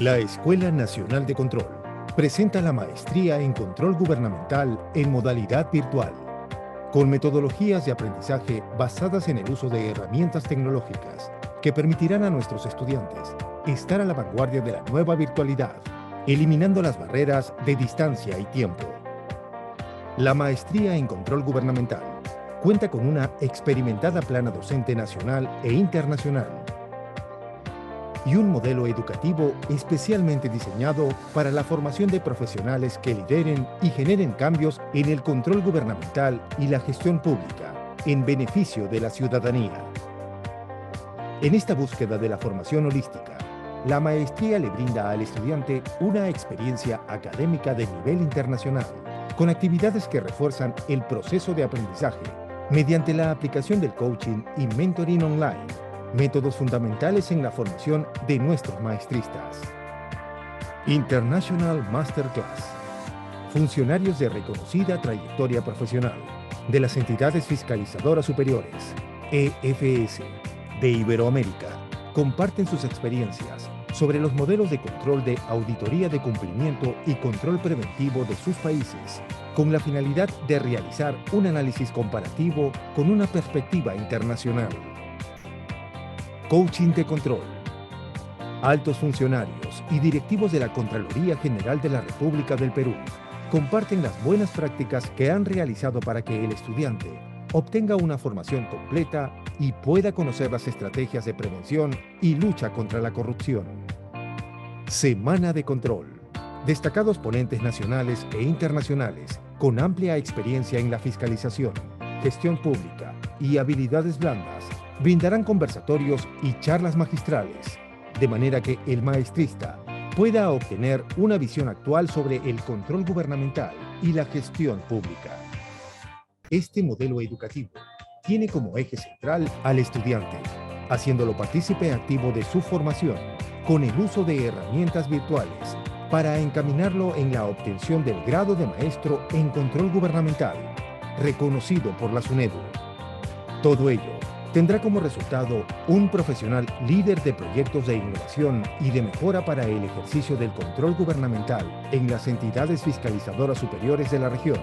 La Escuela Nacional de Control presenta la maestría en Control Gubernamental en modalidad virtual, con metodologías de aprendizaje basadas en el uso de herramientas tecnológicas que permitirán a nuestros estudiantes estar a la vanguardia de la nueva virtualidad, eliminando las barreras de distancia y tiempo. La maestría en Control Gubernamental cuenta con una experimentada plana docente nacional e internacional y un modelo educativo especialmente diseñado para la formación de profesionales que lideren y generen cambios en el control gubernamental y la gestión pública, en beneficio de la ciudadanía. En esta búsqueda de la formación holística, la maestría le brinda al estudiante una experiencia académica de nivel internacional, con actividades que refuerzan el proceso de aprendizaje mediante la aplicación del coaching y mentoring online, métodos fundamentales en la formación de nuestros maestristas. International Masterclass. Funcionarios de reconocida trayectoria profesional de las entidades fiscalizadoras superiores, EFS, de Iberoamérica, comparten sus experiencias sobre los modelos de control de auditoría de cumplimiento y control preventivo de sus países, con la finalidad de realizar un análisis comparativo con una perspectiva internacional. Coaching de control. Altos funcionarios y directivos de la Contraloría General de la República del Perú comparten las buenas prácticas que han realizado para que el estudiante obtenga una formación completa y pueda conocer las estrategias de prevención y lucha contra la corrupción. Semana de Control. Destacados ponentes nacionales e internacionales con amplia experiencia en la fiscalización, gestión pública y habilidades blandas brindarán conversatorios y charlas magistrales, de manera que el maestrista pueda obtener una visión actual sobre el control gubernamental y la gestión pública. Este modelo educativo tiene como eje central al estudiante, haciéndolo partícipe activo de su formación, con el uso de herramientas virtuales, para encaminarlo en la obtención del grado de maestro en control gubernamental, reconocido por la SUNEDU. Todo ello tendrá como resultado un profesional líder de proyectos de innovación y de mejora para el ejercicio del control gubernamental en las entidades fiscalizadoras superiores de la región,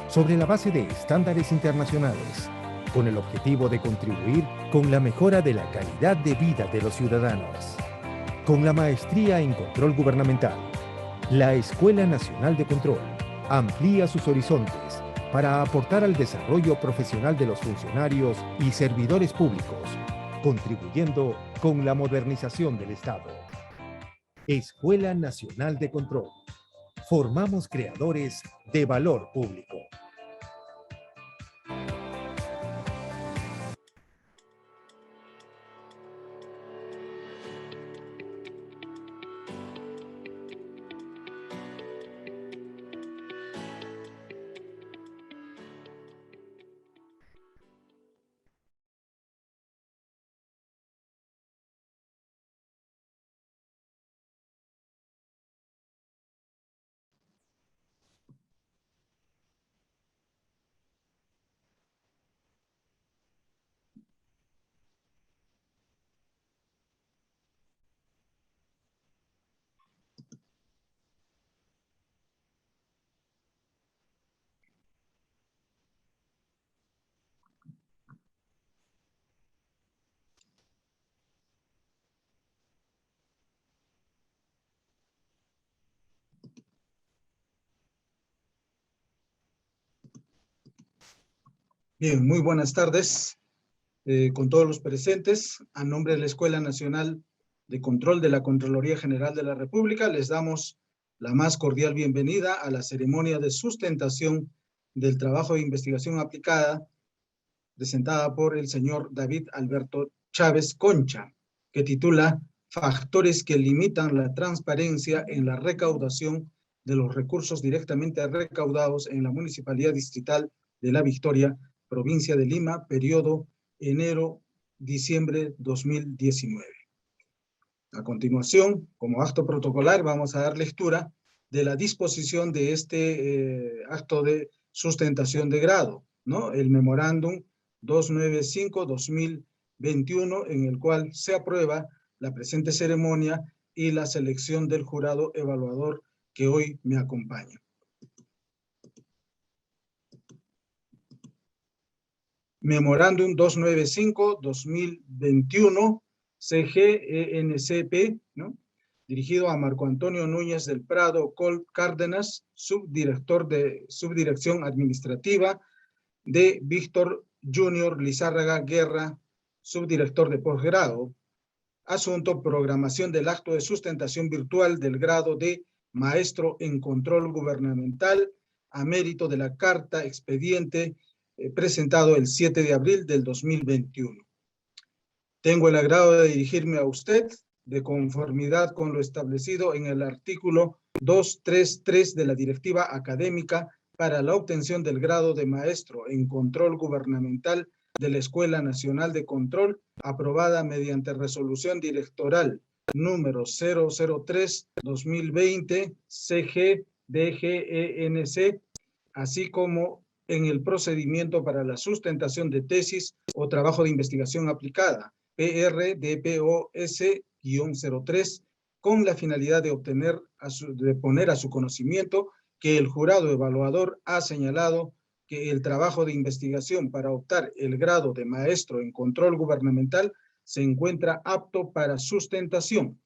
sobre la base de estándares internacionales, con el objetivo de contribuir con la mejora de la calidad de vida de los ciudadanos. Con la maestría en control gubernamental, la Escuela Nacional de Control amplía sus horizontes para aportar al desarrollo profesional de los funcionarios y servidores públicos, contribuyendo con la modernización del Estado. Escuela Nacional de Control. Formamos creadores de valor público. Bien, muy buenas tardes con todos los presentes. A nombre de la Escuela Nacional de Control de la Contraloría General de la República, les damos la más cordial bienvenida a la ceremonia de sustentación del trabajo de investigación aplicada presentada por el señor David Alberto Chávez Concha, que titula Factores que limitan la transparencia en la recaudación de los recursos directamente recaudados en la Municipalidad Distrital de La Victoria, provincia de Lima, periodo enero-diciembre 2019. A continuación, como acto protocolar, vamos a dar lectura de la disposición de este acto de sustentación de grado, ¿no? El memorándum 295-2021, en el cual se aprueba la presente ceremonia y la selección del jurado evaluador que hoy me acompaña. Memorándum 295-2021 CGENCP, ¿no? Dirigido a Marco Antonio Núñez del Prado Colt Cárdenas, subdirector de Subdirección Administrativa, de Víctor Junior Lizárraga Guerra, subdirector de posgrado. Asunto: programación del acto de sustentación virtual del grado de Maestro en Control Gubernamental a mérito de la carta expediente presentado el 7 de abril del 2021. Tengo el agrado de dirigirme a usted de conformidad con lo establecido en el artículo 233 de la Directiva Académica para la obtención del grado de Maestro en Control Gubernamental de la Escuela Nacional de Control, aprobada mediante resolución directoral número 003-2020 CG-DGENC, así como en el procedimiento para la sustentación de tesis o trabajo de investigación aplicada, PR-DPOS-03, con la finalidad de poner a su conocimiento que el jurado evaluador ha señalado que el trabajo de investigación para optar el grado de Maestro en Control Gubernamental se encuentra apto para sustentación,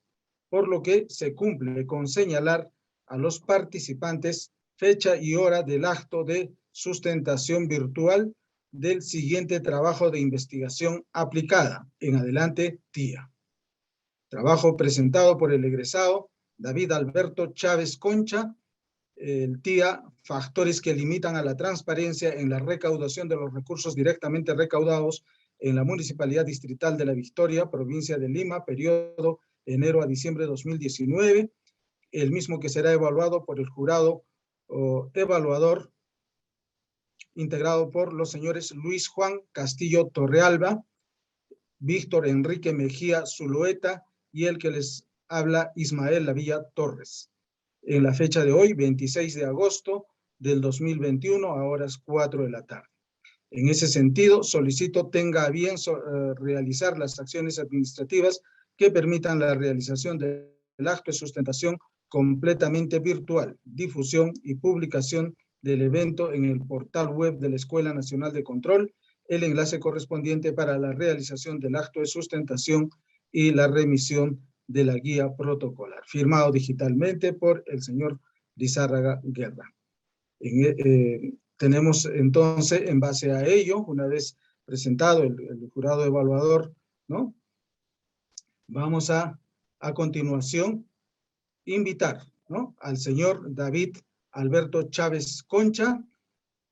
por lo que se cumple con señalar a los participantes fecha y hora del acto de sustentación virtual del siguiente trabajo de investigación aplicada. En adelante, TIA. Trabajo presentado por el egresado David Alberto Chávez Concha, el TIA, factores que limitan a la transparencia en la recaudación de los recursos directamente recaudados en la Municipalidad Distrital de La Victoria, provincia de Lima, periodo enero a diciembre de 2019, el mismo que será evaluado por el jurado evaluador integrado por los señores Luis Juan Castillo Torrealba, Víctor Enrique Mejía Zulueta y el que les habla Ismael Lavilla Torres. En la fecha de hoy, 26 de agosto del 2021, a horas 4 de la tarde. En ese sentido, solicito tenga a bien realizar las acciones administrativas que permitan la realización del acto de sustentación completamente virtual, difusión y publicación del evento en el portal web de la Escuela Nacional de Control, el enlace correspondiente para la realización del acto de sustentación y la remisión de la guía protocolar, firmado digitalmente por el señor Lizárraga Guerra. Tenemos entonces, en base a ello, una vez presentado el jurado evaluador, ¿no? Vamos a continuación, invitar, ¿no?, al señor David Alberto Chávez Concha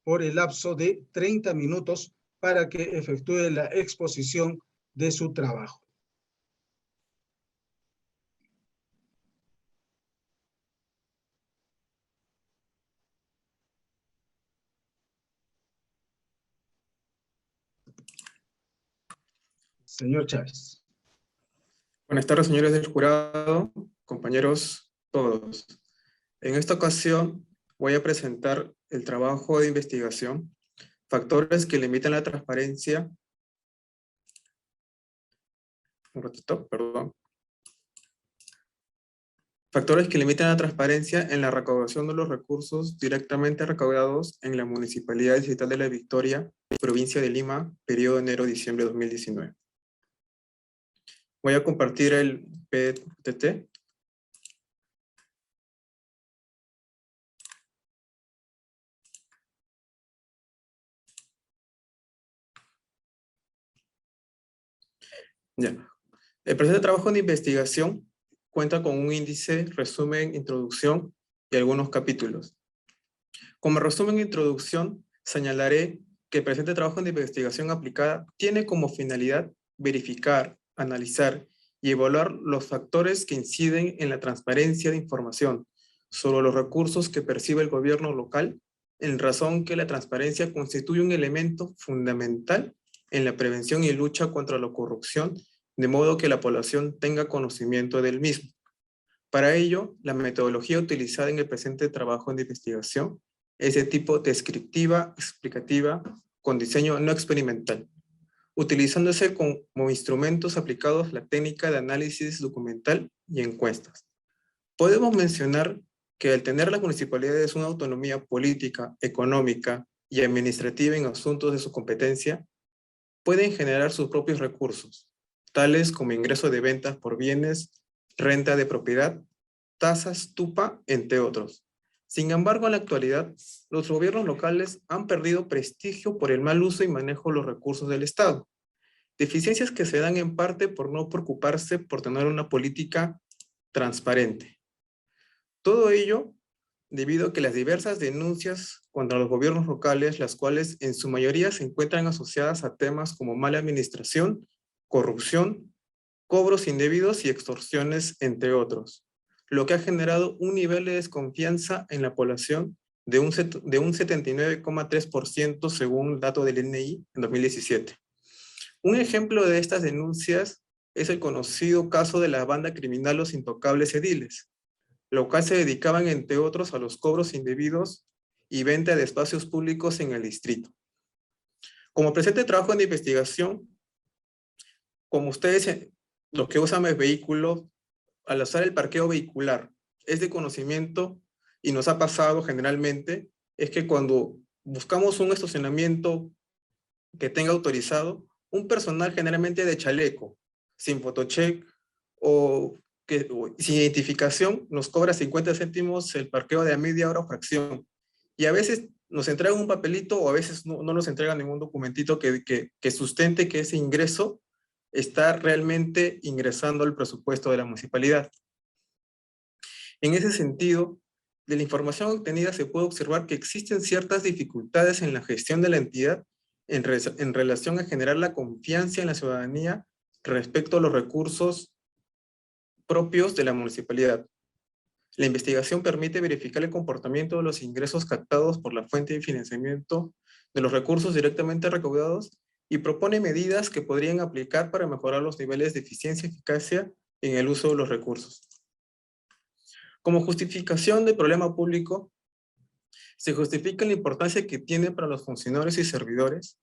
por el lapso de 30 minutos para que efectúe la exposición de su trabajo. Señor Chávez. Buenas tardes, señores del jurado, compañeros todos. En esta ocasión voy a presentar el trabajo de investigación, factores que limitan la transparencia. Un ratito, perdón. Factores que limitan la transparencia en la recaudación de los recursos directamente recaudados en la Municipalidad Distrital de La Victoria, provincia de Lima, periodo enero-diciembre de 2019. Voy a compartir el PPT. Ya. El presente trabajo de investigación cuenta con un índice, resumen, introducción y algunos capítulos. Como resumen e introducción, señalaré que el presente trabajo de investigación aplicada tiene como finalidad verificar, analizar y evaluar los factores que inciden en la transparencia de información sobre los recursos que percibe el gobierno local, en razón que la transparencia constituye un elemento fundamental en la prevención y lucha contra la corrupción, de modo que la población tenga conocimiento del mismo. Para ello, la metodología utilizada en el presente trabajo de investigación es de tipo descriptiva, explicativa, con diseño no experimental. utilizándose como instrumentos aplicados la técnica de análisis documental y encuestas. Podemos mencionar que al tener las municipalidades una autonomía política, económica y administrativa en asuntos de su competencia, pueden generar sus propios recursos, tales como ingreso de ventas por bienes, renta de propiedad, tasas, TUPA, entre otros. Sin embargo, en la actualidad, los gobiernos locales han perdido prestigio por el mal uso y manejo de los recursos del Estado. Deficiencias que se dan en parte por no preocuparse por tener una política transparente. Todo ello debido a que las diversas denuncias contra los gobiernos locales, las cuales en su mayoría se encuentran asociadas a temas como mala administración, corrupción, cobros indebidos y extorsiones, entre otros, lo que ha generado un nivel de desconfianza en la población de un 79,3% según dato del INEI en 2017. Un ejemplo de estas denuncias es el conocido caso de la banda criminal Los Intocables Ediles, lo cual se dedicaban, entre otros, a los cobros indebidos y venta de espacios públicos en el distrito. Como presente trabajo en investigación, como ustedes, los que usan el vehículo, al usar el parqueo vehicular, es de conocimiento y nos ha pasado generalmente, es que cuando buscamos un estacionamiento que tenga autorizado, un personal generalmente de chaleco, sin photocheck o sin identificación, nos cobra 50 céntimos el parqueo de a media hora o fracción. Y a veces nos entregan un papelito o a veces no nos entregan ningún documentito que sustente que ese ingreso está realmente ingresando al presupuesto de la municipalidad. En ese sentido, de la información obtenida se puede observar que existen ciertas dificultades en la gestión de la entidad en relación a generar la confianza en la ciudadanía respecto a los recursos propios de la municipalidad. La investigación permite verificar el comportamiento de los ingresos captados por la fuente de financiamiento de los recursos directamente recaudados y propone medidas que podrían aplicar para mejorar los niveles de eficiencia y eficacia en el uso de los recursos. Como justificación del problema público, se justifica la importancia que tiene para los funcionarios y servidores,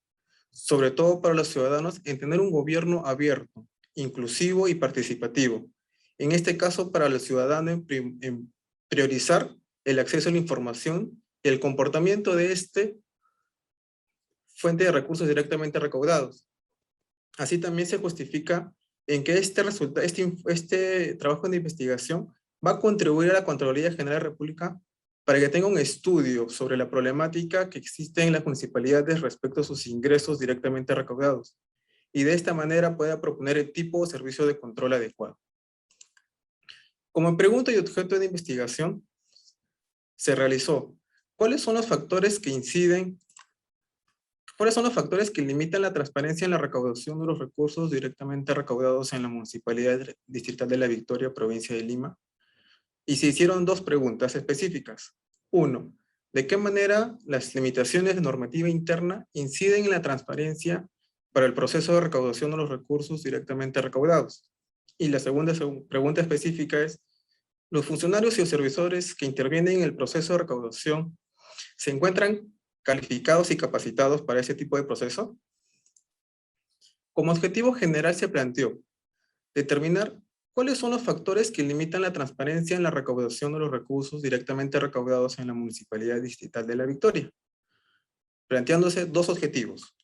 sobre todo para los ciudadanos, en tener un gobierno abierto, inclusivo y participativo. En este caso, para los ciudadanos, en priorizar el acceso a la información y el comportamiento de fuente de recursos directamente recaudados. Así también se justifica en que este trabajo de investigación va a contribuir a la Contraloría General de la República para que tenga un estudio sobre la problemática que existe en las municipalidades respecto a sus ingresos directamente recaudados, y de esta manera pueda proponer el tipo de servicio de control adecuado. Como pregunta y objeto de investigación, se realizó: ¿cuáles son los factores que limitan la transparencia en la recaudación de los recursos directamente recaudados en la Municipalidad Distrital de La Victoria, provincia de Lima? Y se hicieron dos preguntas específicas. 1. ¿De qué manera las limitaciones de normativa interna inciden en la transparencia para el proceso de recaudación de los recursos directamente recaudados? Y la segunda pregunta específica es: ¿los funcionarios y los servidores que intervienen en el proceso de recaudación se encuentran calificados y capacitados para ese tipo de proceso? Como objetivo general se planteó determinar cuáles son los factores que limitan la transparencia en la recaudación de los recursos directamente recaudados en la Municipalidad Distrital de La Victoria, planteándose dos objetivos.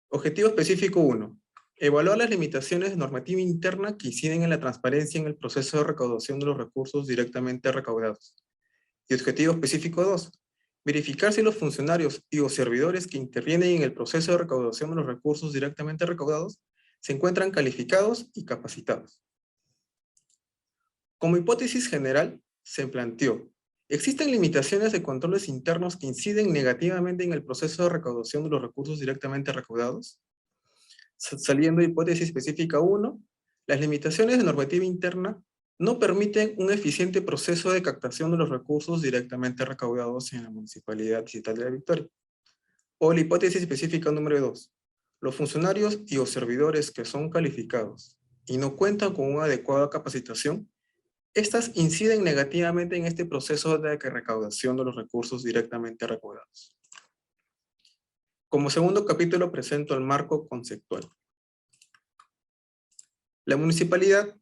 Objetivo específico 1. Evaluar las limitaciones de normativa interna que inciden en la transparencia en el proceso de recaudación de los recursos directamente recaudados. Y objetivo específico 2. Verificar si los funcionarios y los servidores que intervienen en el proceso de recaudación de los recursos directamente recaudados se encuentran calificados y capacitados. Como hipótesis general, se planteó: ¿existen limitaciones de controles internos que inciden negativamente en el proceso de recaudación de los recursos directamente recaudados? Saliendo de hipótesis específica 1, las limitaciones de normativa interna no permiten un eficiente proceso de captación de los recursos directamente recaudados en la Municipalidad Distrital de La Victoria. O la hipótesis específica número 2, los funcionarios y los servidores que son calificados y no cuentan con una adecuada capacitación, estas inciden negativamente en este proceso de recaudación de los recursos directamente recaudados. Como segundo capítulo presento el marco conceptual. La municipalidad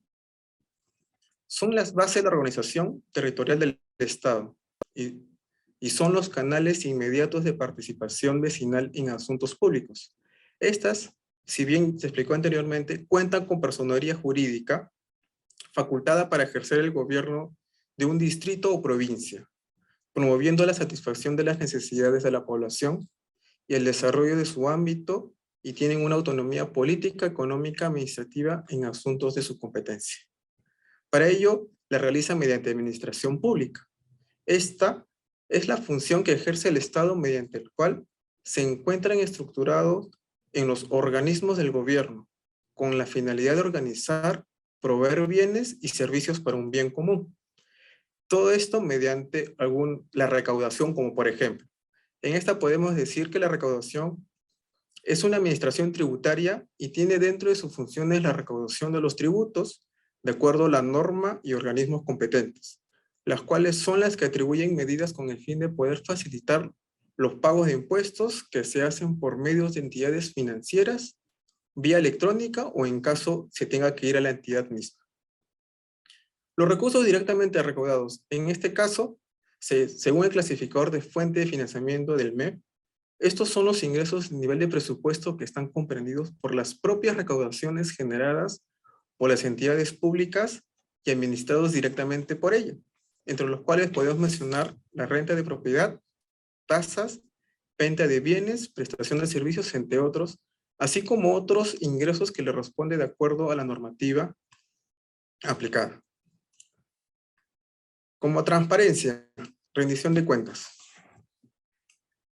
son las bases de la organización territorial del Estado y son los canales inmediatos de participación vecinal en asuntos públicos. Estas, si bien se explicó anteriormente, cuentan con personería jurídica facultada para ejercer el gobierno de un distrito o provincia, promoviendo la satisfacción de las necesidades de la población y el desarrollo de su ámbito, y tienen una autonomía política, económica, administrativa en asuntos de su competencia. Para ello, la realizan mediante administración pública. Esta es la función que ejerce el Estado, mediante el cual se encuentran estructurados en los organismos del gobierno, con la finalidad de organizar, proveer bienes y servicios para un bien común. Todo esto mediante la recaudación, como por ejemplo, en esta podemos decir que la recaudación es una administración tributaria y tiene dentro de sus funciones la recaudación de los tributos, de acuerdo a la norma y organismos competentes, las cuales son las que atribuyen medidas con el fin de poder facilitar los pagos de impuestos que se hacen por medios de entidades financieras, vía electrónica o en caso se tenga que ir a la entidad misma. Los recursos directamente recaudados, en este caso, según el clasificador de fuente de financiamiento del MEP, estos son los ingresos de nivel de presupuesto que están comprendidos por las propias recaudaciones generadas por las entidades públicas y administrados directamente por ella, entre los cuales podemos mencionar la renta de propiedad, tasas, venta de bienes, prestación de servicios, entre otros, así como otros ingresos que le responden de acuerdo a la normativa aplicada. Como transparencia, rendición de cuentas.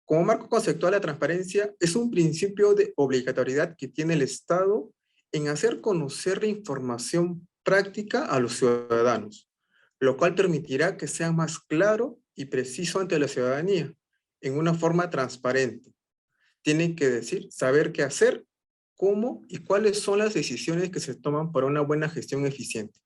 Como marco conceptual, la transparencia es un principio de obligatoriedad que tiene el Estado en hacer conocer la información práctica a los ciudadanos, lo cual permitirá que sea más claro y preciso ante la ciudadanía, en una forma transparente. Tienen que decir, saber qué hacer, cómo y cuáles son las decisiones que se toman para una buena gestión eficiente.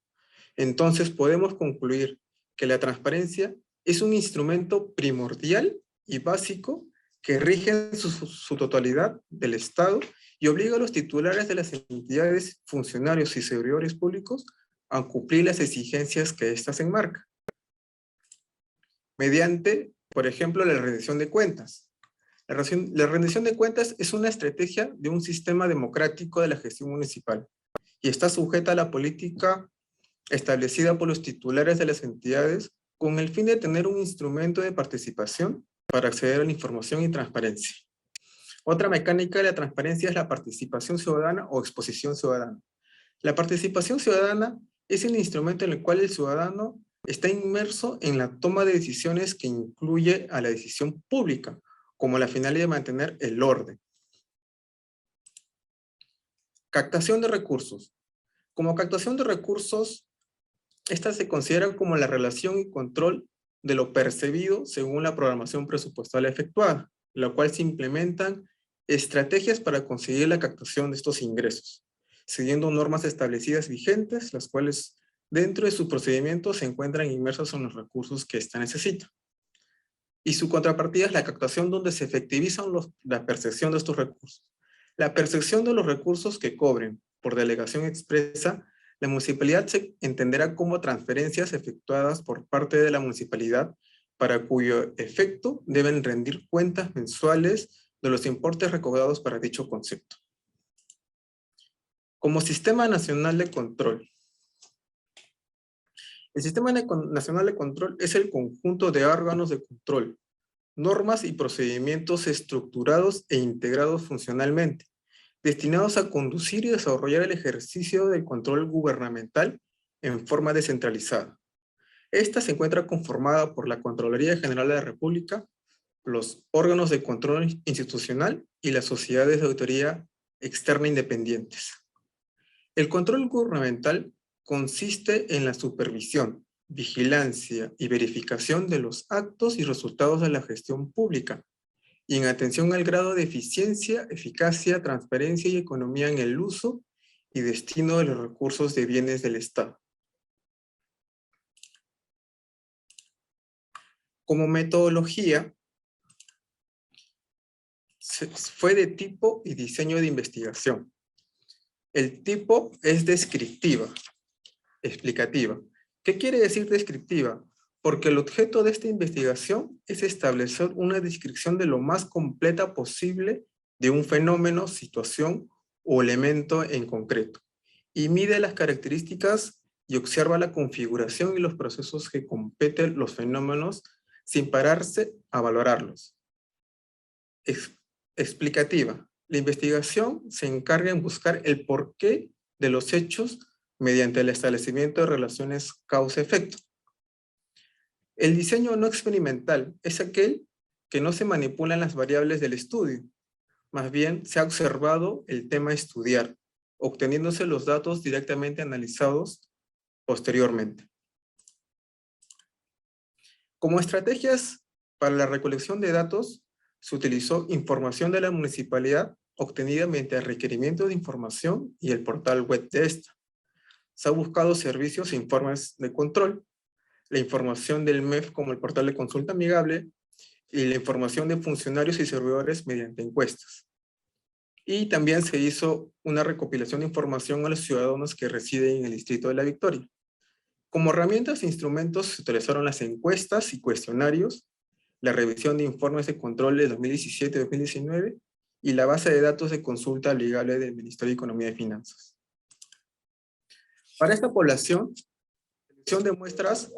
Entonces podemos concluir que la transparencia es un instrumento primordial y básico que rige en su totalidad del Estado y obliga a los titulares de las entidades, funcionarios y servidores públicos a cumplir las exigencias que éstas enmarcan. Mediante, por ejemplo, la rendición de cuentas. La rendición de cuentas es una estrategia de un sistema democrático de la gestión municipal y está sujeta a la política establecida por los titulares de las entidades con el fin de tener un instrumento de participación para acceder a la información y transparencia. Otra mecánica de la transparencia es la participación ciudadana o exposición ciudadana. La participación ciudadana es el instrumento en el cual el ciudadano está inmerso en la toma de decisiones que incluye a la decisión pública, como la finalidad de mantener el orden. Captación de recursos. Como captación de recursos, esta se considera como la relación y control de lo percibido según la programación presupuestal efectuada, la cual se implementan estrategias para conseguir la captación de estos ingresos, siguiendo normas establecidas vigentes, las cuales dentro de su procedimiento se encuentran inmersas en los recursos que ésta necesita. Y su contrapartida es la captación, donde se efectivizan la percepción de estos recursos. La percepción de los recursos que cobren por delegación expresa, la municipalidad se entenderá como transferencias efectuadas por parte de la municipalidad para cuyo efecto deben rendir cuentas mensuales de los importes recaudados para dicho concepto. Como Sistema Nacional de Control. El Sistema Nacional de Control es el conjunto de órganos de control, normas y procedimientos estructurados e integrados funcionalmente, destinados a conducir y desarrollar el ejercicio del control gubernamental en forma descentralizada. Esta se encuentra conformada por la Contraloría General de la República, los órganos de control institucional y las sociedades de auditoría externa independientes. El control gubernamental consiste en la supervisión, vigilancia y verificación de los actos y resultados de la gestión pública, y en atención al grado de eficiencia, eficacia, transparencia y economía en el uso y destino de los recursos de bienes del Estado. Como metodología, fue de tipo y diseño de investigación. El tipo es descriptiva, explicativa. ¿Qué quiere decir descriptiva? Porque el objeto de esta investigación es establecer una descripción de lo más completa posible de un fenómeno, situación o elemento en concreto, y mide las características y observa la configuración y los procesos que competen los fenómenos sin pararse a valorarlos. Explicativa. La investigación se encarga en buscar el porqué de los hechos mediante el establecimiento de relaciones causa-efecto. El diseño no experimental es aquel que no se manipulan las variables del estudio. Más bien, se ha observado el tema a estudiar, obteniéndose los datos directamente analizados posteriormente. Como estrategias para la recolección de datos, se utilizó información de la municipalidad obtenida mediante requerimiento de información y el portal web de esta. Se ha buscado servicios e informes de control, la información del MEF como el portal de consulta amigable y la información de funcionarios y servidores mediante encuestas. Y también se hizo una recopilación de información a los ciudadanos que residen en el Distrito de La Victoria. Como herramientas e instrumentos se utilizaron las encuestas y cuestionarios, la revisión de informes de control de 2017-2019 y la base de datos de consulta amigable del Ministerio de Economía y Finanzas. Para esta población, la selección de muestras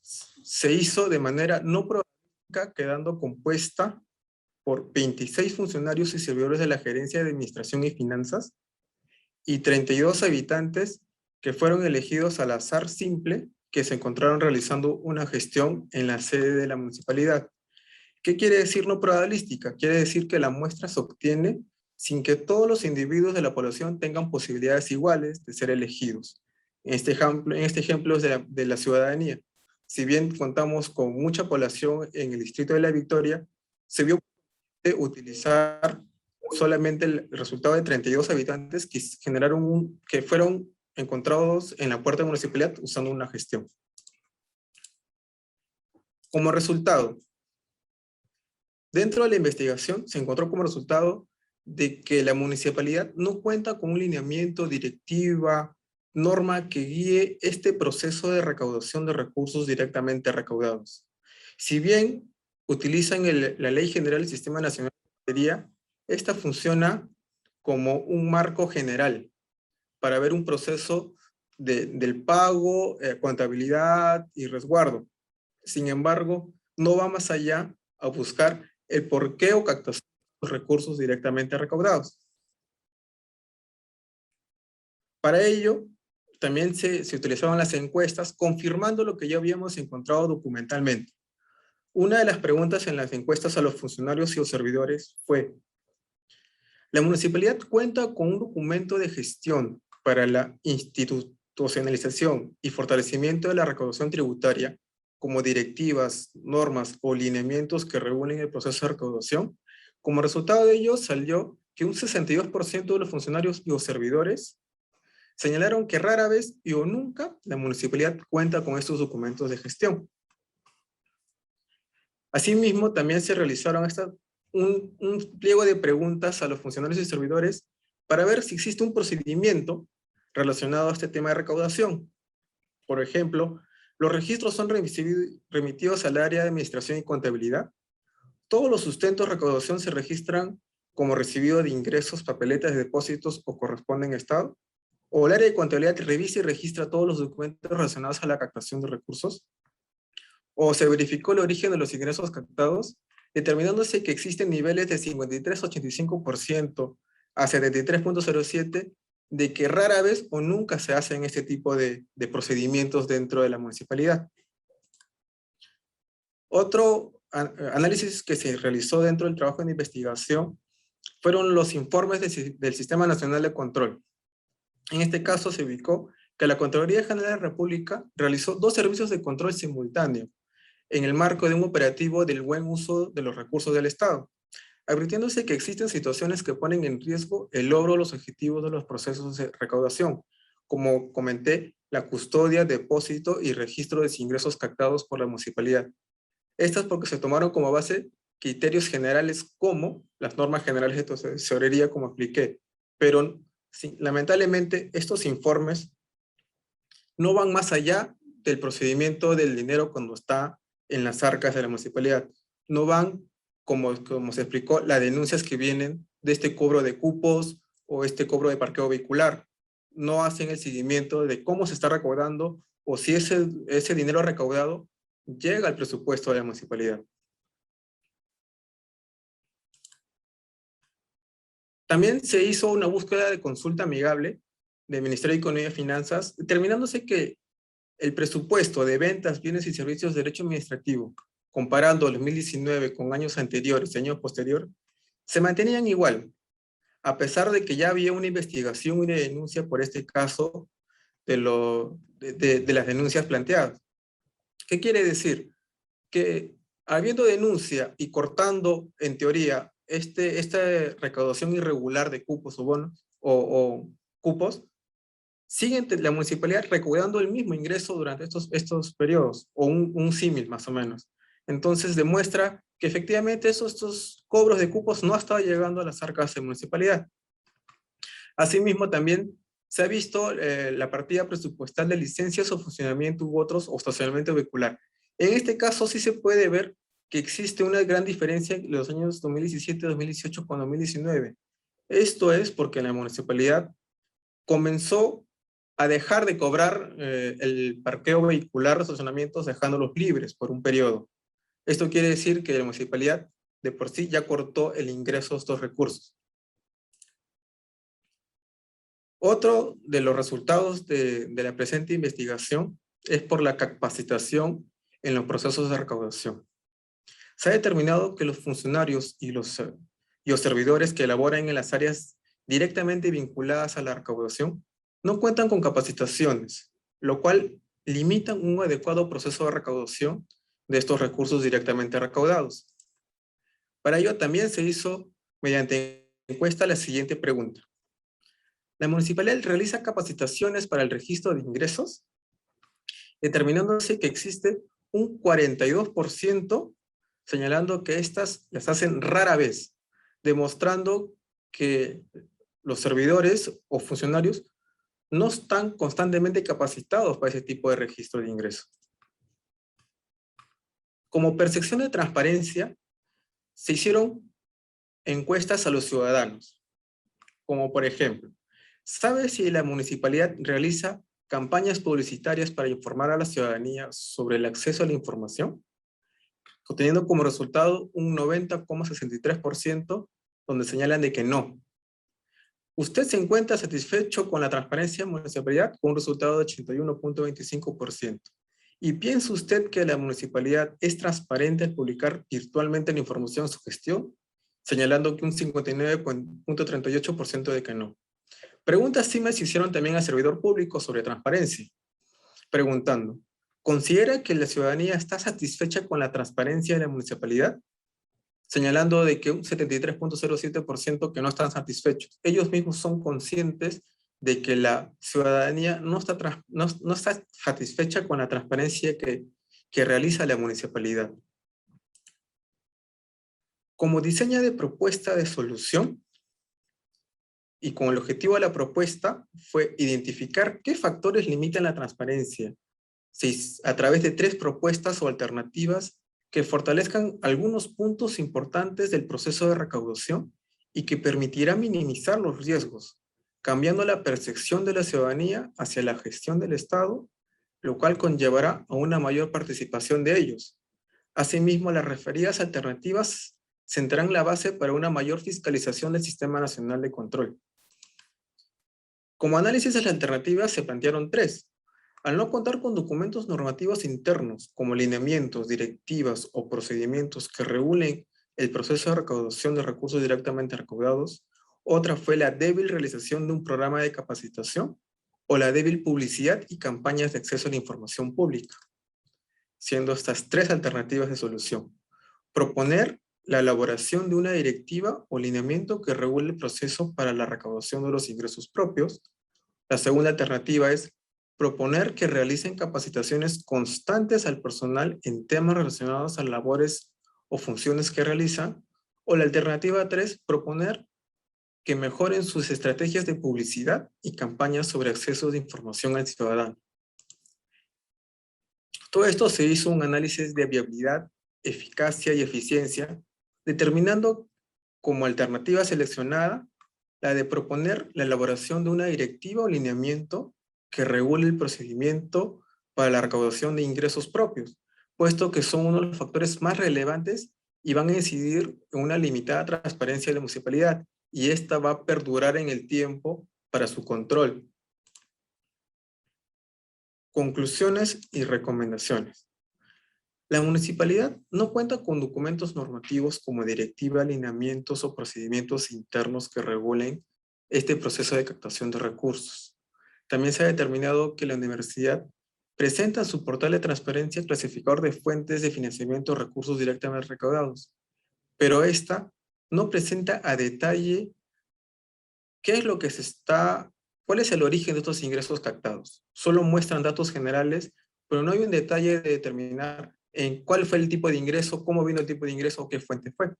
se hizo de manera no probabilística, quedando compuesta por 26 funcionarios y servidores de la Gerencia de Administración y Finanzas y 32 habitantes que fueron elegidos al azar simple que se encontraron realizando una gestión en la sede de la municipalidad. ¿Qué quiere decir no probabilística? Quiere decir que la muestra se obtiene sin que todos los individuos de la población tengan posibilidades iguales de ser elegidos. En este ejemplo es de la ciudadanía. Si bien contamos con mucha población en el Distrito de La Victoria, se vio utilizar solamente el resultado de 32 habitantes que fueron encontrados en la puerta de la municipalidad usando una gestión. Como resultado, dentro de la investigación se encontró como resultado de que la municipalidad no cuenta con un lineamiento, directiva, norma que guíe este proceso de recaudación de recursos directamente recaudados. Si bien utilizan la Ley General del Sistema Nacional de Lotería, esta funciona como un marco general para ver un proceso del pago, contabilidad y resguardo. Sin embargo, no va más allá a buscar el porqué o captación de los recursos directamente recaudados. Para ello, también se utilizaban las encuestas confirmando lo que ya habíamos encontrado documentalmente. Una de las preguntas en las encuestas a los funcionarios y los servidores fue: ¿la municipalidad cuenta con un documento de gestión para la institucionalización y fortalecimiento de la recaudación tributaria, como directivas, normas o lineamientos que regulen el proceso de recaudación? Como resultado de ello, salió que un 62% de los funcionarios y los servidores señalaron que rara vez o nunca la municipalidad cuenta con estos documentos de gestión. Asimismo, también se realizaron un pliego de preguntas a los funcionarios y servidores para ver si existe un procedimiento relacionado a este tema de recaudación. Por ejemplo, los registros son remitidos al área de administración y contabilidad. Todos los sustentos de recaudación se registran como recibido de ingresos, papeletas de depósitos o corresponden a Estado. O el área de contabilidad revisa y registra todos los documentos relacionados a la captación de recursos. O se verificó el origen de los ingresos captados, determinándose que existen niveles de 53,85% a 73,07% de que rara vez o nunca se hacen este tipo de procedimientos dentro de la municipalidad. Otro análisis que se realizó dentro del trabajo de investigación fueron los informes del Sistema Nacional de Control. En este caso se ubicó que la Contraloría General de la República realizó 2 servicios de control simultáneo en el marco de un operativo del buen uso de los recursos del Estado, advirtiéndose que existen situaciones que ponen en riesgo el logro de los objetivos de los procesos de recaudación, como comenté, la custodia, depósito y registro de ingresos captados por la municipalidad. Estas porque se tomaron como base criterios generales como las normas generales de tesorería, como expliqué, pero Sí, lamentablemente, estos informes no van más allá del procedimiento del dinero cuando está en las arcas de la municipalidad. No van, como se explicó, las denuncias que vienen de este cobro de cupos o este cobro de parqueo vehicular. No hacen el seguimiento de cómo se está recaudando o si ese dinero recaudado llega al presupuesto de la municipalidad. También se hizo una búsqueda de consulta amigable del Ministerio de Economía y Finanzas, determinándose que el presupuesto de ventas, bienes y servicios de derecho administrativo, comparando el 2019 con años anteriores y años posteriores, se mantenían igual, a pesar de que ya había una investigación y una denuncia por este caso de las denuncias planteadas. ¿Qué quiere decir? Que habiendo denuncia y cortando, en teoría, esta recaudación irregular de cupos o bonos o cupos, sigue la municipalidad recaudando el mismo ingreso durante estos periodos, o un símil más o menos. Entonces demuestra que efectivamente estos cobros de cupos no han estado llegando a las arcas de municipalidad. Asimismo, también se ha visto la partida presupuestal de licencias o funcionamiento u otros o estacionamiento vehicular. En este caso sí se puede ver que existe una gran diferencia en los años 2017, 2018 con 2019. Esto es porque la municipalidad comenzó a dejar de cobrar el parqueo vehicular de estacionamientos dejándolos libres por un periodo. Esto quiere decir que la municipalidad de por sí ya cortó el ingreso de estos recursos. Otro de los resultados de la presente investigación es por la capacitación en los procesos de recaudación. Se ha determinado que los funcionarios y los servidores que elaboran en las áreas directamente vinculadas a la recaudación no cuentan con capacitaciones, lo cual limita un adecuado proceso de recaudación de estos recursos directamente recaudados. Para ello también se hizo mediante encuesta la siguiente pregunta. ¿La municipalidad realiza capacitaciones para el registro de ingresos? Determinándose que existe un 42% señalando que estas las hacen rara vez, demostrando que los servidores o funcionarios no están constantemente capacitados para ese tipo de registro de ingresos. Como percepción de transparencia, se hicieron encuestas a los ciudadanos, como por ejemplo, ¿sabe si la municipalidad realiza campañas publicitarias para informar a la ciudadanía sobre el acceso a la información? Obteniendo como resultado un 90,63%, donde señalan de que no. ¿Usted se encuentra satisfecho con la transparencia en la municipalidad? Con un resultado de 81,25%. ¿Y piensa usted que la municipalidad es transparente al publicar virtualmente la información en su gestión? Señalando que un 59,38% de que no. Preguntas similares se hicieron también al servidor público sobre transparencia, preguntando, ¿considera que la ciudadanía está satisfecha con la transparencia de la municipalidad? Señalando de que un 73,07% que no están satisfechos. Ellos mismos son conscientes de que la ciudadanía no está satisfecha con la transparencia que realiza la municipalidad. Como diseño de propuesta de solución, y con el objetivo de la propuesta fue identificar qué factores limitan la transparencia, a través de 3 propuestas o alternativas que fortalezcan algunos puntos importantes del proceso de recaudación y que permitirá minimizar los riesgos, cambiando la percepción de la ciudadanía hacia la gestión del Estado, lo cual conllevará a una mayor participación de ellos. Asimismo, las referidas alternativas sentarán la base para una mayor fiscalización del Sistema Nacional de Control. Como análisis de las alternativas se plantearon 3. Al no contar con documentos normativos internos, como lineamientos, directivas o procedimientos que regulen el proceso de recaudación de recursos directamente recaudados, otra fue la débil realización de un programa de capacitación o la débil publicidad y campañas de acceso a la información pública, siendo estas 3 alternativas de solución. Proponer la elaboración de una directiva o lineamiento que regule el proceso para la recaudación de los ingresos propios. La segunda alternativa es proponer que realicen capacitaciones constantes al personal en temas relacionados a labores o funciones que realizan. O la alternativa 3, proponer que mejoren sus estrategias de publicidad y campañas sobre acceso de información al ciudadano. Todo esto se hizo un análisis de viabilidad, eficacia y eficiencia, determinando como alternativa seleccionada la de proponer la elaboración de una directiva o lineamiento que regule el procedimiento para la recaudación de ingresos propios, puesto que son uno de los factores más relevantes y van a incidir en una limitada transparencia de la municipalidad, y esta va a perdurar en el tiempo para su control. Conclusiones y recomendaciones. La municipalidad no cuenta con documentos normativos como directiva, lineamientos o procedimientos internos que regulen este proceso de captación de recursos. También se ha determinado que la universidad presenta en su portal de transparencia clasificador de fuentes de financiamiento de recursos directamente recaudados, pero esta no presenta a detalle qué es lo que cuál es el origen de estos ingresos captados. Solo muestran datos generales, pero no hay un detalle de determinar en cuál fue el tipo de ingreso, cómo vino el tipo de ingreso o qué fuente fue.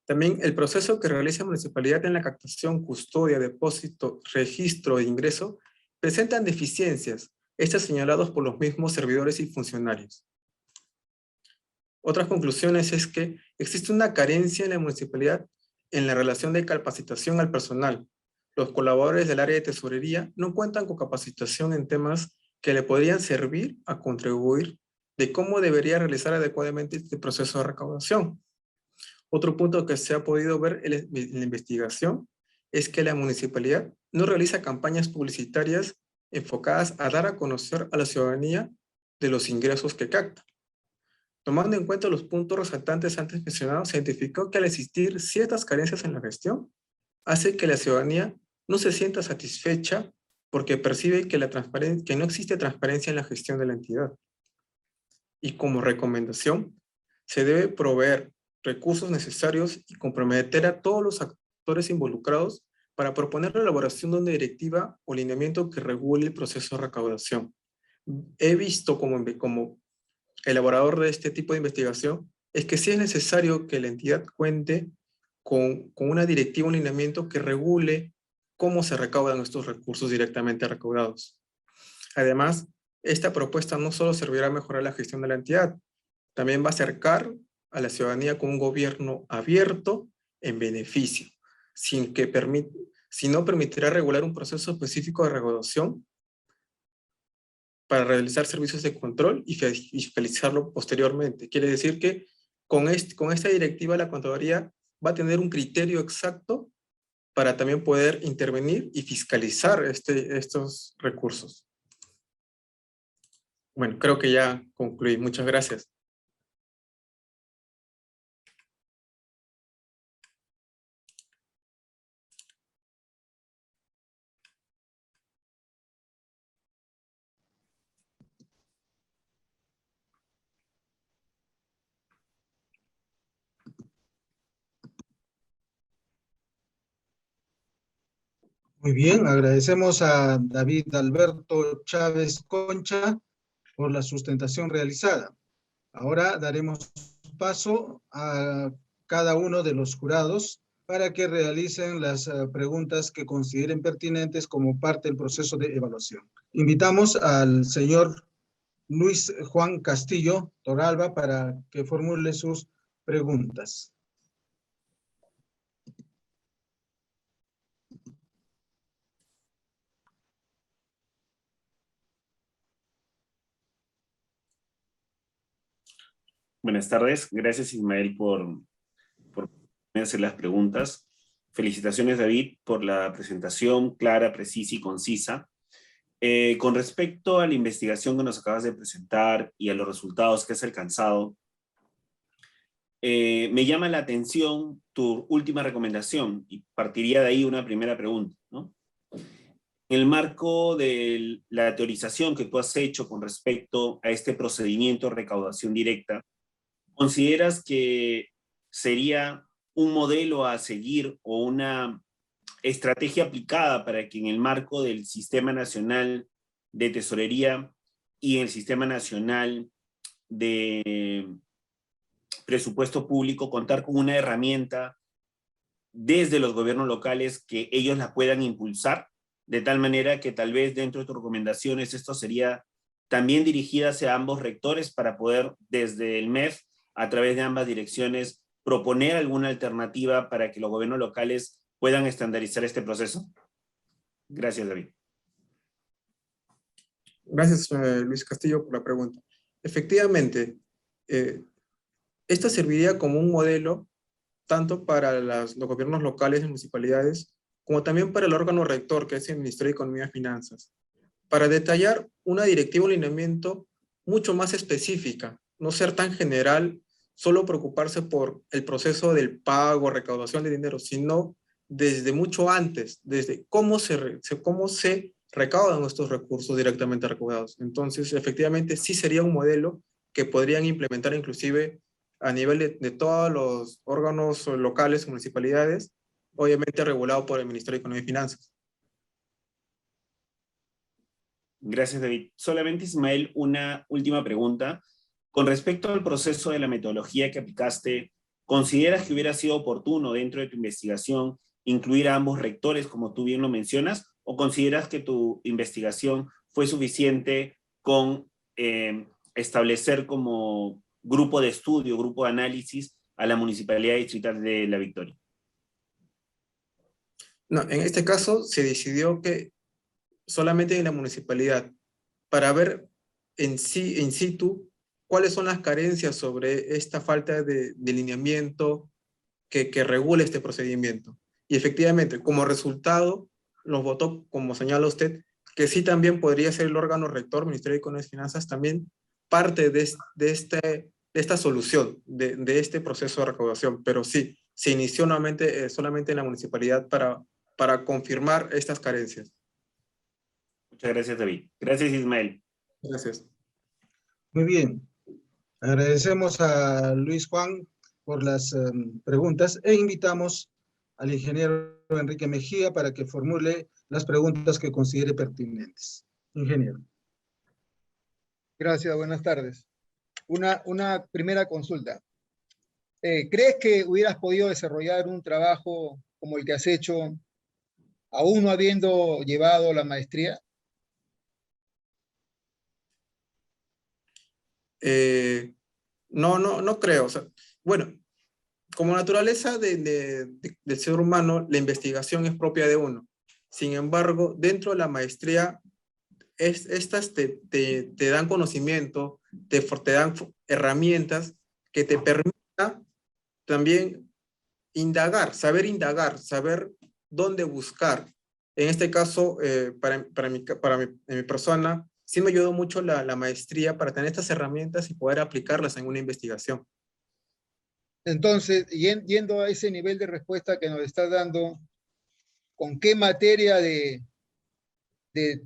También el proceso que realiza la municipalidad en la captación, custodia, depósito, registro e ingreso presentan deficiencias, estas señaladas por los mismos servidores y funcionarios. Otras conclusiones es que existe una carencia en la municipalidad en la relación de capacitación al personal. Los colaboradores del área de tesorería no cuentan con capacitación en temas que le podrían servir a contribuir de cómo debería realizar adecuadamente este proceso de recaudación. Otro punto que se ha podido ver en la investigación es que la municipalidad no realiza campañas publicitarias enfocadas a dar a conocer a la ciudadanía de los ingresos que capta. Tomando en cuenta los puntos resaltantes antes mencionados, se identificó que al existir ciertas carencias en la gestión, hace que la ciudadanía no se sienta satisfecha porque percibe que no existe transparencia en la gestión de la entidad. Y como recomendación, se debe proveer recursos necesarios y comprometer a todos los actores involucrados para proponer la elaboración de una directiva o lineamiento que regule el proceso de recaudación. He visto como elaborador de este tipo de investigación, es que sí es necesario que la entidad cuente con una directiva, un lineamiento que regule cómo se recaudan estos recursos directamente recaudados. Además, esta propuesta no solo servirá a mejorar la gestión de la entidad, también va a acercar a la ciudadanía con un gobierno abierto en beneficio, sino permitirá regular un proceso específico de recaudación para realizar servicios de control y fiscalizarlo posteriormente. Quiere decir que con esta directiva la Contraloría va a tener un criterio exacto para también poder intervenir y fiscalizar estos recursos. Bueno, creo que ya concluí. Muchas gracias. Muy bien, agradecemos a David Alberto Chávez Concha por la sustentación realizada. Ahora daremos paso a cada uno de los jurados para que realicen las preguntas que consideren pertinentes como parte del proceso de evaluación. Invitamos al señor Luis Juan Castillo Torralba para que formule sus preguntas. Buenas tardes. Gracias, Ismael, por hacer las preguntas. Felicitaciones, David, por la presentación clara, precisa y concisa. Con respecto a la investigación que nos acabas de presentar y a los resultados que has alcanzado, me llama la atención tu última recomendación y partiría de ahí una primera pregunta, ¿no? En el marco de la teorización que tú has hecho con respecto a este procedimiento de recaudación directa, ¿consideras que sería un modelo a seguir o una estrategia aplicada para que en el marco del Sistema Nacional de Tesorería y el Sistema Nacional de Presupuesto Público contar con una herramienta desde los gobiernos locales que ellos la puedan impulsar, de tal manera que tal vez dentro de tus recomendaciones esto sería también dirigida hacia ambos rectores para poder desde el MEF, a través de ambas direcciones, proponer alguna alternativa para que los gobiernos locales puedan estandarizar este proceso? Gracias, David. Gracias, Luis Castillo, por la pregunta. Efectivamente, esta serviría como un modelo tanto para los gobiernos locales y municipalidades, como también para el órgano rector, que es el Ministerio de Economía y Finanzas, para detallar una directiva o lineamiento mucho más específica, no ser tan general, solo preocuparse por el proceso del pago, recaudación de dinero, sino desde mucho antes, desde cómo se recaudan estos recursos directamente recaudados. Entonces, efectivamente, sí sería un modelo que podrían implementar inclusive a nivel de todos los órganos locales, municipalidades, obviamente regulado por el Ministerio de Economía y Finanzas. Gracias, David. Solamente, Ismael, una última pregunta. Con respecto al proceso de la metodología que aplicaste, ¿consideras que hubiera sido oportuno dentro de tu investigación incluir a ambos rectores, como tú bien lo mencionas, o consideras que tu investigación fue suficiente con establecer como grupo de estudio, grupo de análisis a la Municipalidad Distrital de La Victoria? No, en este caso se decidió que solamente en la municipalidad, para ver en situ cuáles son las carencias sobre esta falta de lineamiento que regule este procedimiento. Y efectivamente, como resultado, nos votó, como señala usted, que sí también podría ser el órgano rector, Ministerio de Economía y Finanzas, también parte de esta solución, de este proceso de recaudación. Pero sí, se inició nuevamente solamente en la municipalidad para confirmar estas carencias. Muchas gracias, David. Gracias, Ismael. Gracias. Muy bien. Agradecemos a Luis Juan por las preguntas e invitamos al ingeniero Enrique Mejía para que formule las preguntas que considere pertinentes. Ingeniero. Gracias, buenas tardes. Una primera consulta. ¿Crees que hubieras podido desarrollar un trabajo como el que has hecho, aún no habiendo llevado la maestría? No creo. O sea, bueno, como naturaleza del ser humano, la investigación es propia de uno. Sin embargo, dentro de la maestría, estas te dan conocimiento, te dan herramientas que te permitan también indagar, saber dónde buscar. En este caso, en mi persona, sí me ayudó mucho la maestría para tener estas herramientas y poder aplicarlas en una investigación. Entonces, yendo a ese nivel de respuesta que nos estás dando, ¿con qué materia de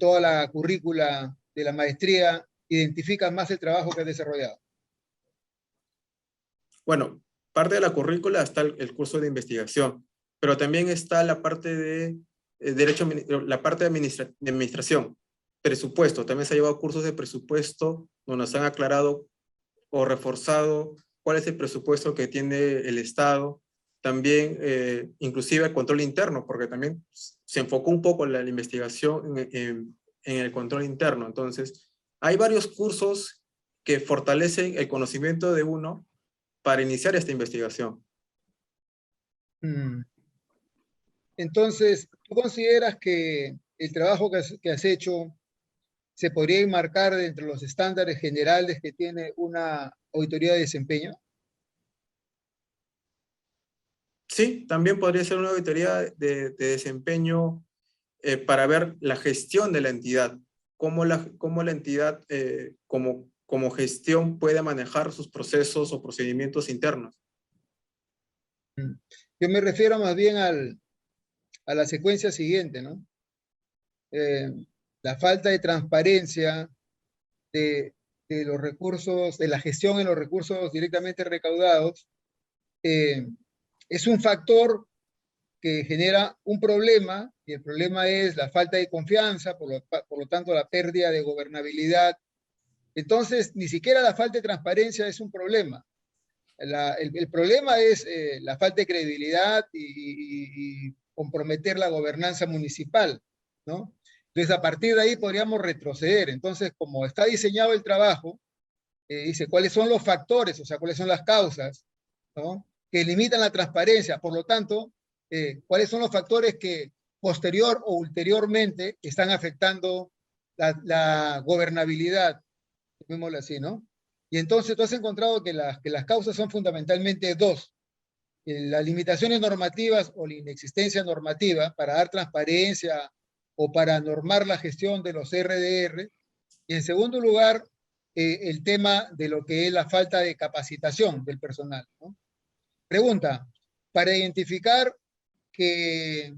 toda la currícula de la maestría identificas más el trabajo que has desarrollado? Bueno, parte de la currícula está el curso de investigación, pero también está la parte de la parte de administración, presupuesto. También se ha llevado cursos de presupuesto donde nos han aclarado o reforzado cuál es el presupuesto que tiene el Estado. También, inclusive el control interno, porque también se enfocó un poco la investigación en el control interno. Entonces, hay varios cursos que fortalecen el conocimiento de uno para iniciar esta investigación. Entonces, ¿tú consideras que el trabajo que has hecho se podría enmarcar dentro de los estándares generales que tiene una auditoría de desempeño? Sí, también podría ser una auditoría de desempeño para ver la gestión de la entidad, cómo la entidad como gestión puede manejar sus procesos o procedimientos internos. Yo me refiero más bien a la secuencia siguiente, ¿no? La falta de transparencia de los recursos, de la gestión en los recursos directamente recaudados, es un factor que genera un problema, y el problema es la falta de confianza, por lo tanto la pérdida de gobernabilidad. Entonces, ni siquiera la falta de transparencia es un problema. El problema es la falta de credibilidad y comprometer la gobernanza municipal, ¿no? Entonces, a partir de ahí podríamos retroceder. Entonces, como está diseñado el trabajo, dice cuáles son los factores, o sea, cuáles son las causas, ¿no?, que limitan la transparencia. Por lo tanto, cuáles son los factores que posterior o ulteriormente están afectando la gobernabilidad, llamémoslo así, ¿no? Y entonces tú has encontrado que las causas son fundamentalmente dos: las limitaciones normativas o la inexistencia normativa para dar transparencia o para normar la gestión de los RDR, y en segundo lugar, el tema de lo que es la falta de capacitación del personal, ¿no? Pregunta, para identificar que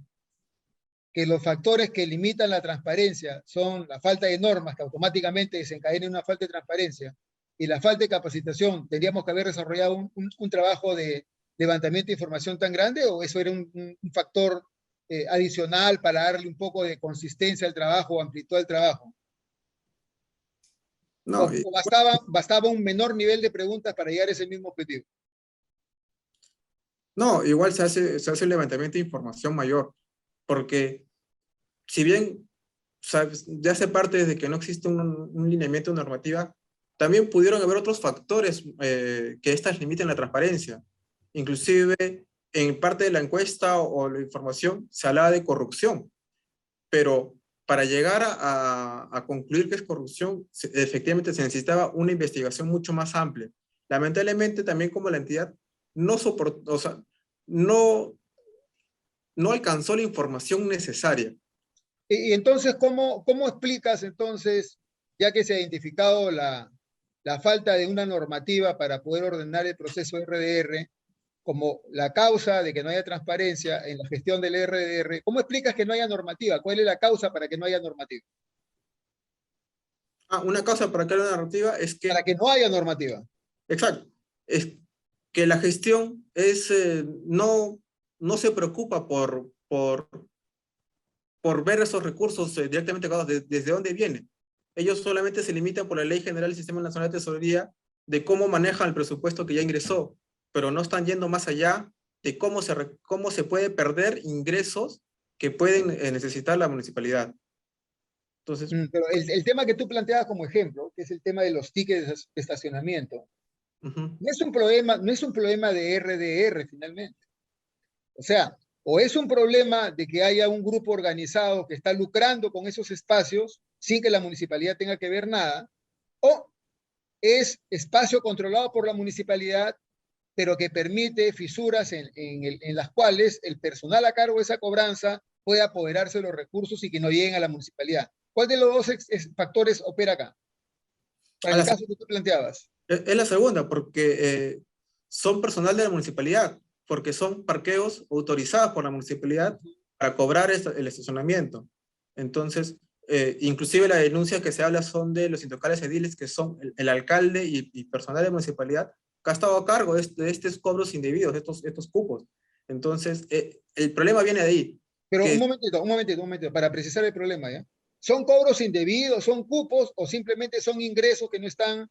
los factores que limitan la transparencia son la falta de normas, que automáticamente desencadenan una falta de transparencia, y la falta de capacitación, ¿tendríamos que haber desarrollado un trabajo de levantamiento de información tan grande, o eso era un factor adicional para darle un poco de consistencia al trabajo o amplitud al trabajo? No, ¿O bastaba un menor nivel de preguntas para llegar a ese mismo objetivo? no, igual se hace un levantamiento de información mayor, porque si bien, sabes, ya hace parte desde que no existe un lineamiento normativa, también pudieron haber otros factores que estas limiten la transparencia. Inclusive, en parte de la encuesta o la información se hablaba de corrupción, pero para llegar a concluir que es corrupción, efectivamente se necesitaba una investigación mucho más amplia. Lamentablemente, también como la entidad no soportó, o sea, no alcanzó la información necesaria. Y entonces, ¿cómo explicas entonces, ya que se ha identificado la falta de una normativa para poder ordenar el proceso RDR como la causa de que no haya transparencia en la gestión del RDR, ¿cómo explicas que no haya normativa? ¿Cuál es la causa para que no haya normativa? Una causa para crear una narrativa es que... Para que no haya normativa. Exacto. Es que la gestión no se preocupa por ver esos recursos directamente desde dónde vienen. Ellos solamente se limitan por la Ley General del Sistema Nacional de Tesorería de cómo manejan el presupuesto que ya ingresó, pero no están yendo más allá de cómo se puede perder ingresos que pueden necesitar la municipalidad. Entonces, Pero el tema que tú planteabas como ejemplo, que es el tema de los tickets de estacionamiento, no es un problema de RDR finalmente. O sea, o es un problema de que haya un grupo organizado que está lucrando con esos espacios sin que la municipalidad tenga que ver nada, o es espacio controlado por la municipalidad, pero que permite fisuras en las cuales el personal a cargo de esa cobranza puede apoderarse de los recursos y que no lleguen a la municipalidad. ¿Cuál de los dos factores opera acá? Para el caso que tú planteabas. Es la segunda, porque son personal de la municipalidad, porque son parqueos autorizados por la municipalidad para cobrar el estacionamiento. Entonces, inclusive la denuncia que se habla son de los intocables ediles, que son el alcalde y personal de la municipalidad, que ha estado a cargo de estos cobros indebidos, estos cupos. Entonces, el problema viene de ahí. Pero un momentito, para precisar el problema, ¿ya? ¿Son cobros indebidos, son cupos, o simplemente son ingresos que no están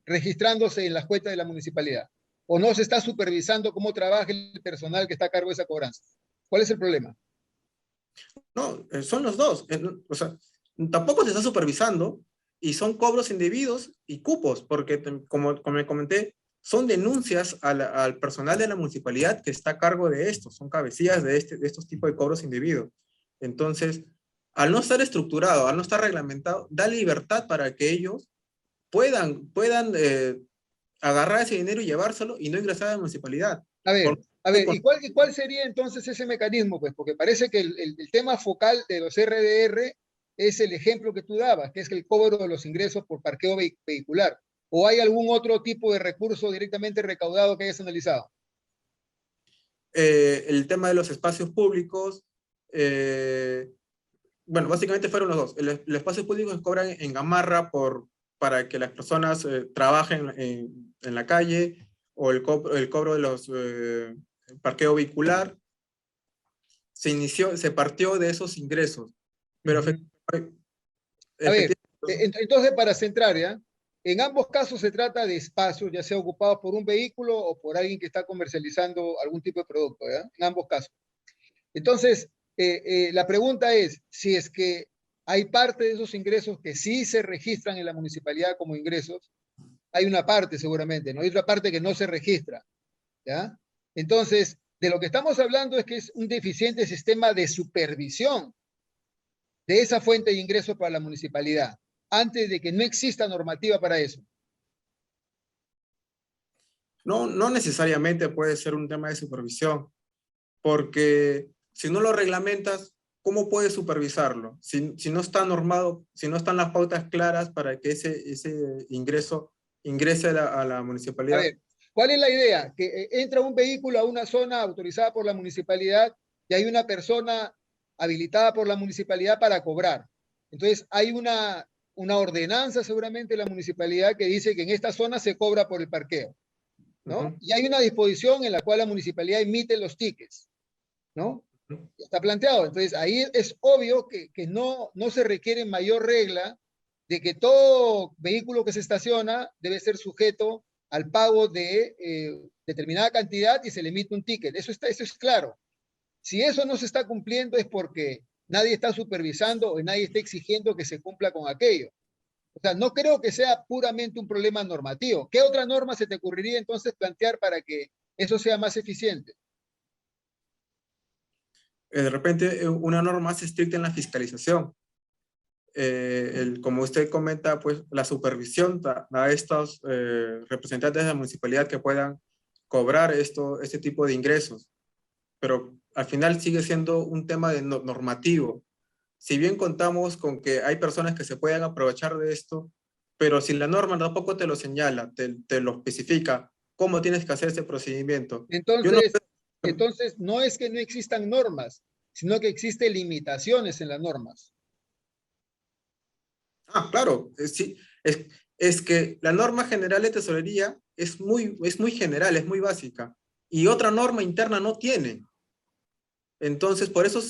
registrándose en las cuentas de la municipalidad? ¿O no se está supervisando cómo trabaja el personal que está a cargo de esa cobranza? ¿Cuál es el problema? No, son los dos. O sea, tampoco se está supervisando y son cobros indebidos y cupos, porque como me comenté, son denuncias al personal de la municipalidad que está a cargo de esto, son cabecillas de estos tipos de cobros indebidos. Entonces, al no estar estructurado, al no estar reglamentado, da libertad para que ellos puedan agarrar ese dinero y llevárselo y no ingresar a la municipalidad. A ver, ¿y cuál sería entonces ese mecanismo? Pues porque parece que el tema focal de los RDR es el ejemplo que tú dabas, que es el cobro de los ingresos por parqueo vehicular. ¿O hay algún otro tipo de recurso directamente recaudado que hayas analizado? El tema de los espacios públicos, bueno, básicamente fueron los dos. El espacio público se cobran en gamarra para que las personas trabajen en la calle, o el cobro de los parqueo vehicular. Se partió de esos ingresos. Pero A ver, entonces para centrar, ¿ya? En ambos casos se trata de espacios, ya sea ocupados por un vehículo o por alguien que está comercializando algún tipo de producto, ¿ya? En ambos casos. Entonces, la pregunta es, si es que hay parte de esos ingresos que sí se registran en la municipalidad como ingresos, hay una parte seguramente, ¿no? Hay otra parte que no se registra, ¿ya? Entonces, de lo que estamos hablando es que es un deficiente sistema de supervisión de esa fuente de ingresos para la municipalidad, antes de que no exista normativa para eso. No, no necesariamente puede ser un tema de supervisión, porque si no lo reglamentas, ¿cómo puedes supervisarlo? Si no está normado, si no están las pautas claras para que ese ingreso ingrese a la A municipalidad. ver, ¿cuál es la idea? Que entra un vehículo a una zona autorizada por la municipalidad y hay una persona habilitada por la municipalidad para cobrar. Entonces, hay una ordenanza seguramente de la municipalidad que dice que en esta zona se cobra por el parqueo, ¿no? Y hay una disposición en la cual la municipalidad emite los tickets, ¿no? Está planteado. Entonces, ahí es obvio que no se requiere mayor regla de que todo vehículo que se estaciona debe ser sujeto al pago de determinada cantidad y se le emite un ticket. Eso es claro. Si eso no se está cumpliendo es porque nadie está supervisando o nadie está exigiendo que se cumpla con aquello. O sea, no creo que sea puramente un problema normativo. ¿Qué otra norma se te ocurriría entonces plantear para que eso sea más eficiente? De repente, una norma más estricta en la fiscalización. Como usted comenta, pues la supervisión a estos representantes de la municipalidad que puedan cobrar este tipo de ingresos. Pero al final sigue siendo un tema de normativo. Si bien contamos con que hay personas que se pueden aprovechar de esto, pero si la norma tampoco te lo señala, te lo especifica, cómo tienes que hacer ese procedimiento. Entonces, no es que no existan normas, sino que existen limitaciones en las normas. Claro, sí, es que la norma general de tesorería es muy general, es muy básica, y otra norma interna no tiene. Entonces, por eso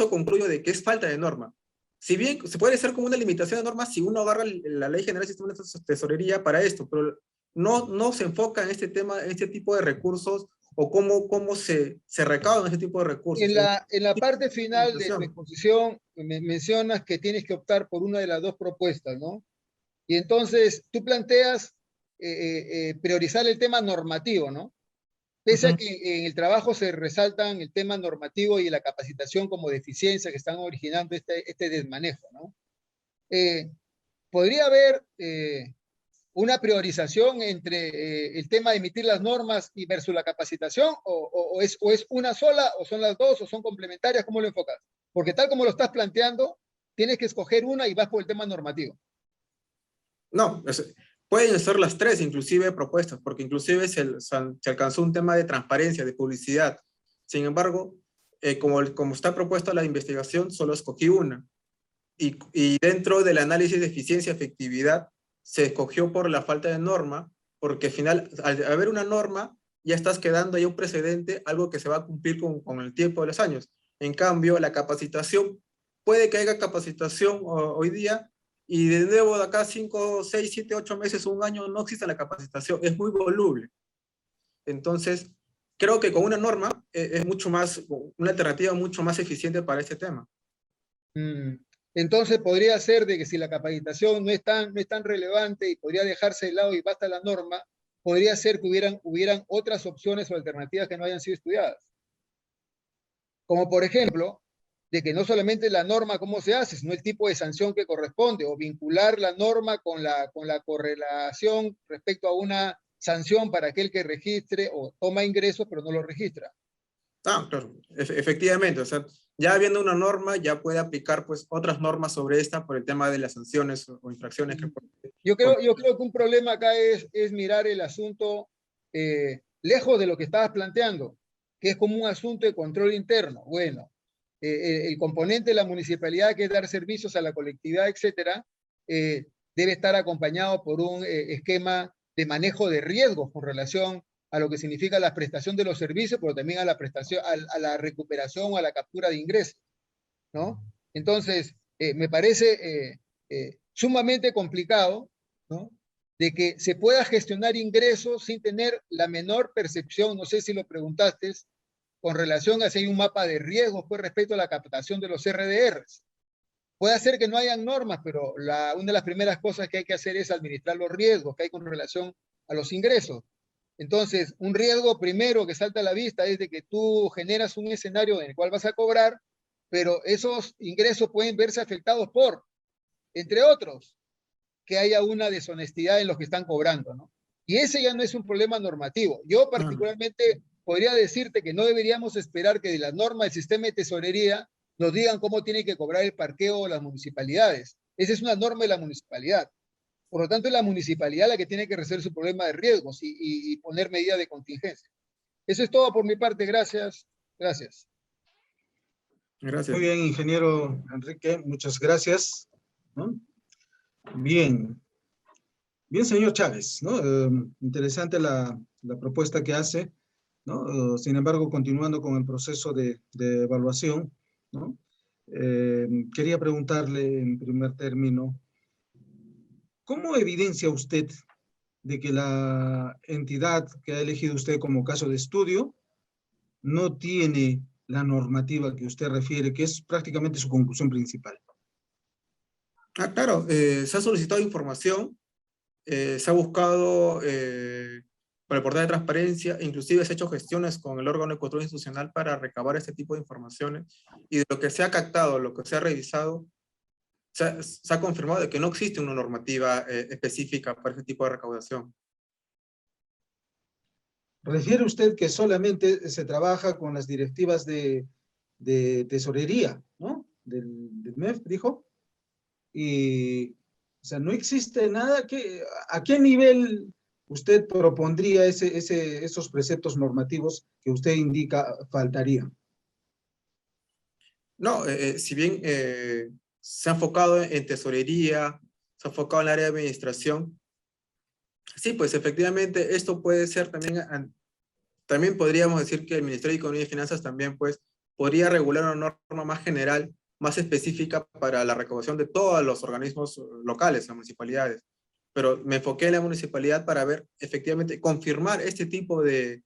concluyo de que es falta de norma. Si bien se puede ser como una limitación de normas si uno agarra la Ley General del Sistema de Tesorería para esto, pero no se enfoca en este tema, en este tipo de recursos o cómo se recaudan este tipo de recursos. En la parte final de tu exposición mencionas que tienes que optar por una de las dos propuestas, ¿no? Y entonces tú planteas priorizar el tema normativo, ¿no? Pese a que en el trabajo se resaltan el tema normativo y la capacitación como deficiencia que están originando este desmanejo, ¿no? ¿Podría haber una priorización entre el tema de emitir las normas y versus la capacitación? ¿O es una sola, o son las dos, o son complementarias? ¿Cómo lo enfocas? Porque tal como lo estás planteando, tienes que escoger una y vas por el tema normativo. No, pueden ser las tres, inclusive propuestas, porque inclusive se alcanzó un tema de transparencia, de publicidad. Sin embargo, como está propuesta la investigación, solo escogí una. Y dentro del análisis de eficiencia y efectividad, se escogió por la falta de norma, porque al final, al haber una norma, ya estás quedando ya un precedente, algo que se va a cumplir con el tiempo de los años. En cambio, la capacitación, puede que haya capacitación hoy día, y de nuevo de acá 5, 6, 7, 8 meses, un año, no existe la capacitación, es muy voluble. Entonces, creo que con una norma es mucho más, una alternativa mucho más eficiente para este tema. Entonces podría ser de que si la capacitación no es tan relevante y podría dejarse de lado y basta la norma, podría ser que hubieran otras opciones o alternativas que no hayan sido estudiadas. Como por ejemplo, de que no solamente la norma cómo se hace, sino el tipo de sanción que corresponde, o vincular la norma con la correlación respecto a una sanción para aquel que registre o toma ingresos pero no lo registra. Claro, efectivamente, o sea, ya habiendo una norma, ya puede aplicar pues otras normas sobre esta por el tema de las sanciones o infracciones que yo creo que un problema acá es mirar el asunto lejos de lo que estabas planteando, que es como un asunto de control interno. Bueno, el componente de la municipalidad, que es dar servicios a la colectividad, etcétera, debe estar acompañado por un esquema de manejo de riesgos con relación a lo que significa la prestación de los servicios, pero también a la prestación, a la recuperación o a la captura de ingresos, ¿no? Entonces, me parece sumamente complicado ¿no? De que se pueda gestionar ingresos sin tener la menor percepción, no sé si lo preguntaste, con relación a si hay un mapa de riesgos pues, respecto a la captación de los RDRs. Puede ser que no hayan normas, pero una de las primeras cosas que hay que hacer es administrar los riesgos que hay con relación a los ingresos. Entonces, un riesgo primero que salta a la vista es de que tú generas un escenario en el cual vas a cobrar, pero esos ingresos pueden verse afectados por, entre otros, que haya una deshonestidad en los que están cobrando, ¿no? Y ese ya no es un problema normativo. Yo particularmente podría decirte que no deberíamos esperar que de la norma del sistema de tesorería nos digan cómo tienen que cobrar el parqueo las municipalidades. Esa es una norma de la municipalidad. Por lo tanto, es la municipalidad la que tiene que resolver su problema de riesgos y poner medidas de contingencia. Eso es todo por mi parte. Gracias. Gracias. Gracias. Muy bien, ingeniero Enrique, muchas gracias, ¿no? Bien, señor Chávez, ¿no? Interesante la propuesta que hace, ¿no? Sin embargo, continuando con el proceso de evaluación, ¿no? Quería preguntarle en primer término, ¿cómo evidencia usted de que la entidad que ha elegido usted como caso de estudio no tiene la normativa que usted refiere, que es prácticamente su conclusión principal? Claro, se ha solicitado información, se ha buscado por el portal de transparencia, inclusive se ha hecho gestiones con el órgano de control institucional para recabar este tipo de informaciones, y de lo que se ha captado, lo que se ha revisado, se ha confirmado de que no existe una normativa específica para este tipo de recaudación. ¿Refiere usted que solamente se trabaja con las directivas de tesorería, ¿no? Del MEF, dijo. Y, o sea, no existe nada que, ¿a qué nivel usted propondría esos preceptos normativos que usted indica faltarían? No, si bien se ha enfocado en tesorería, se ha enfocado en el área de administración, sí, pues efectivamente esto puede ser también, también podríamos decir que el Ministerio de Economía y Finanzas también pues podría regular una norma más general, más específica para la recaudación de todos los organismos locales, las municipalidades. Pero me enfoqué en la municipalidad para ver efectivamente, confirmar este tipo de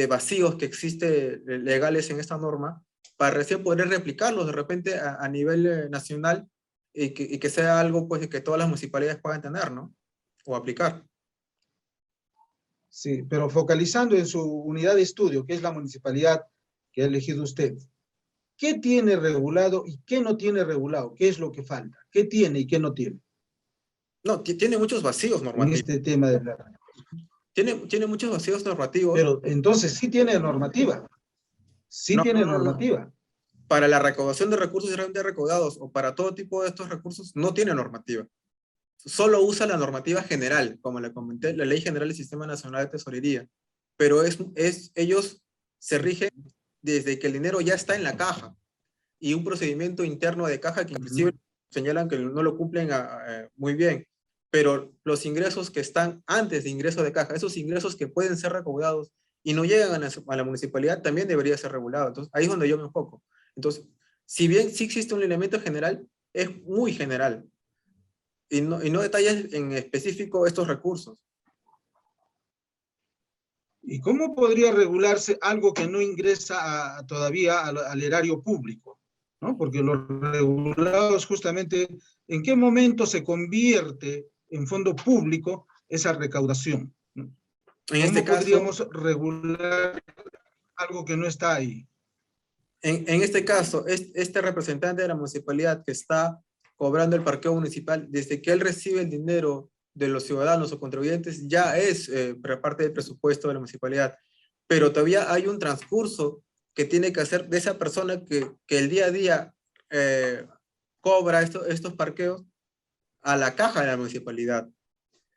vacíos que existen legales en esta norma, para recién poder replicarlos de repente a nivel nacional y que sea algo pues que todas las municipalidades puedan tener, ¿no? O aplicar. Sí, pero focalizando en su unidad de estudio, que es la municipalidad que ha elegido usted, ¿qué tiene regulado y qué no tiene regulado? ¿Qué es lo que falta? ¿Qué tiene y qué no tiene? No, tiene muchos vacíos En normativos. este tema de la... Tiene muchos vacíos normativos. Pero entonces sí tiene normativa. Sí No, tiene no, no, no. normativa. Para la recaudación de recursos realmente recaudados o para todo tipo de estos recursos no tiene normativa. Solo usa la normativa general, como le comenté, la Ley General del Sistema Nacional de Tesorería. Pero ellos se rigen desde que el dinero ya está en la caja y un procedimiento interno de caja que inclusive señalan que no lo cumplen muy bien. Pero los ingresos que están antes de ingreso de caja, esos ingresos que pueden ser recaudados y no llegan a la municipalidad, también debería ser regulado. Entonces, ahí es donde yo me enfoco. Entonces, si bien sí existe un elemento general, es muy general y no detalla en específico estos recursos. ¿Y cómo podría regularse algo que no ingresa todavía al erario público? ¿No? Porque lo regulado es justamente en qué momento se convierte en fondo público esa recaudación, ¿no? ¿Cómo podríamos regular algo que no está ahí? En este caso, este representante de la municipalidad que está cobrando el parqueo municipal, desde que él recibe el dinero de los ciudadanos o contribuyentes, ya es parte del presupuesto de la municipalidad. Pero todavía hay un transcurso que tiene que hacer de esa persona que el día a día cobra estos parqueos a la caja de la municipalidad.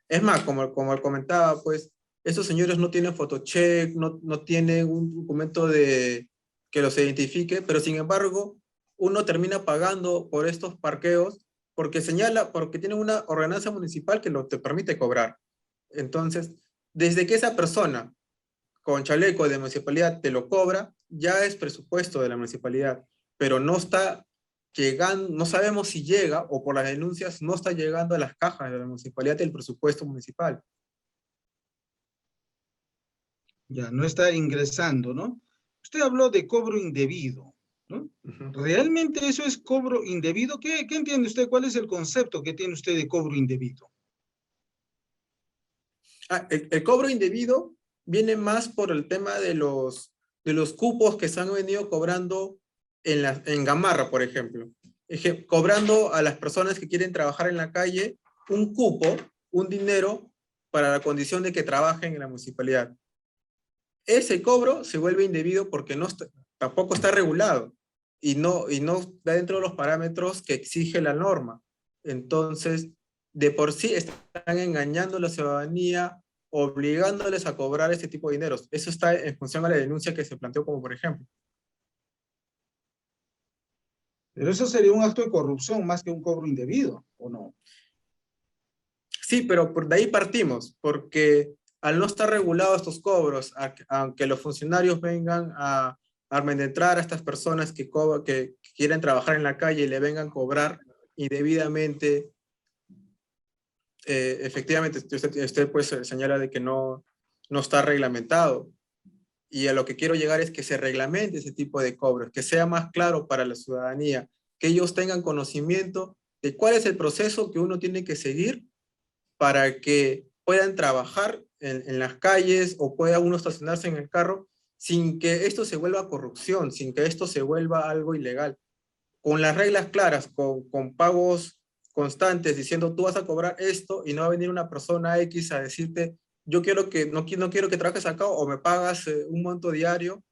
Es más, como comentaba, pues, estos señores no tienen fotocheck, no tienen un documento que los identifique, pero sin embargo, uno termina pagando por estos parqueos porque tienen una ordenanza municipal que te permite cobrar. Entonces, desde que esa persona con chaleco de municipalidad te lo cobra, ya es presupuesto de la municipalidad, pero no está llegando, no sabemos si llega, o por las denuncias no está llegando a las cajas de la municipalidad del presupuesto municipal. Ya, no está ingresando, ¿no? Usted habló de cobro indebido, ¿no? ¿Realmente eso es cobro indebido? ¿Qué entiende usted? ¿Cuál es el concepto que tiene usted de cobro indebido? El cobro indebido viene más por el tema de los cupos que se han venido cobrando en Gamarra, por ejemplo. Cobrando a las personas que quieren trabajar en la calle un cupo, un dinero, para la condición de que trabajen en la municipalidad. Ese cobro se vuelve indebido porque tampoco está regulado y no está dentro de los parámetros que exige la norma. Entonces, de por sí están engañando a la ciudadanía, obligándoles a cobrar este tipo de dineros. Eso está en función a la denuncia que se planteó, como por ejemplo. Pero eso sería un acto de corrupción más que un cobro indebido, ¿o no? Sí, pero por de ahí partimos, porque al no estar regulados estos cobros, aunque los funcionarios vengan a administrar a estas personas que quieren trabajar en la calle y le vengan a cobrar indebidamente, efectivamente, usted pues señala de que no está reglamentado. Y a lo que quiero llegar es que se reglamente ese tipo de cobros, que sea más claro para la ciudadanía, que ellos tengan conocimiento de cuál es el proceso que uno tiene que seguir para que puedan trabajar en las calles o pueda uno estacionarse en el carro sin que esto se vuelva corrupción, sin que esto se vuelva algo ilegal. Con las reglas claras, con pagos constantes, diciendo tú vas a cobrar esto y no va a venir una persona X a decirte yo no quiero que trabajes acá o me pagas un monto diario,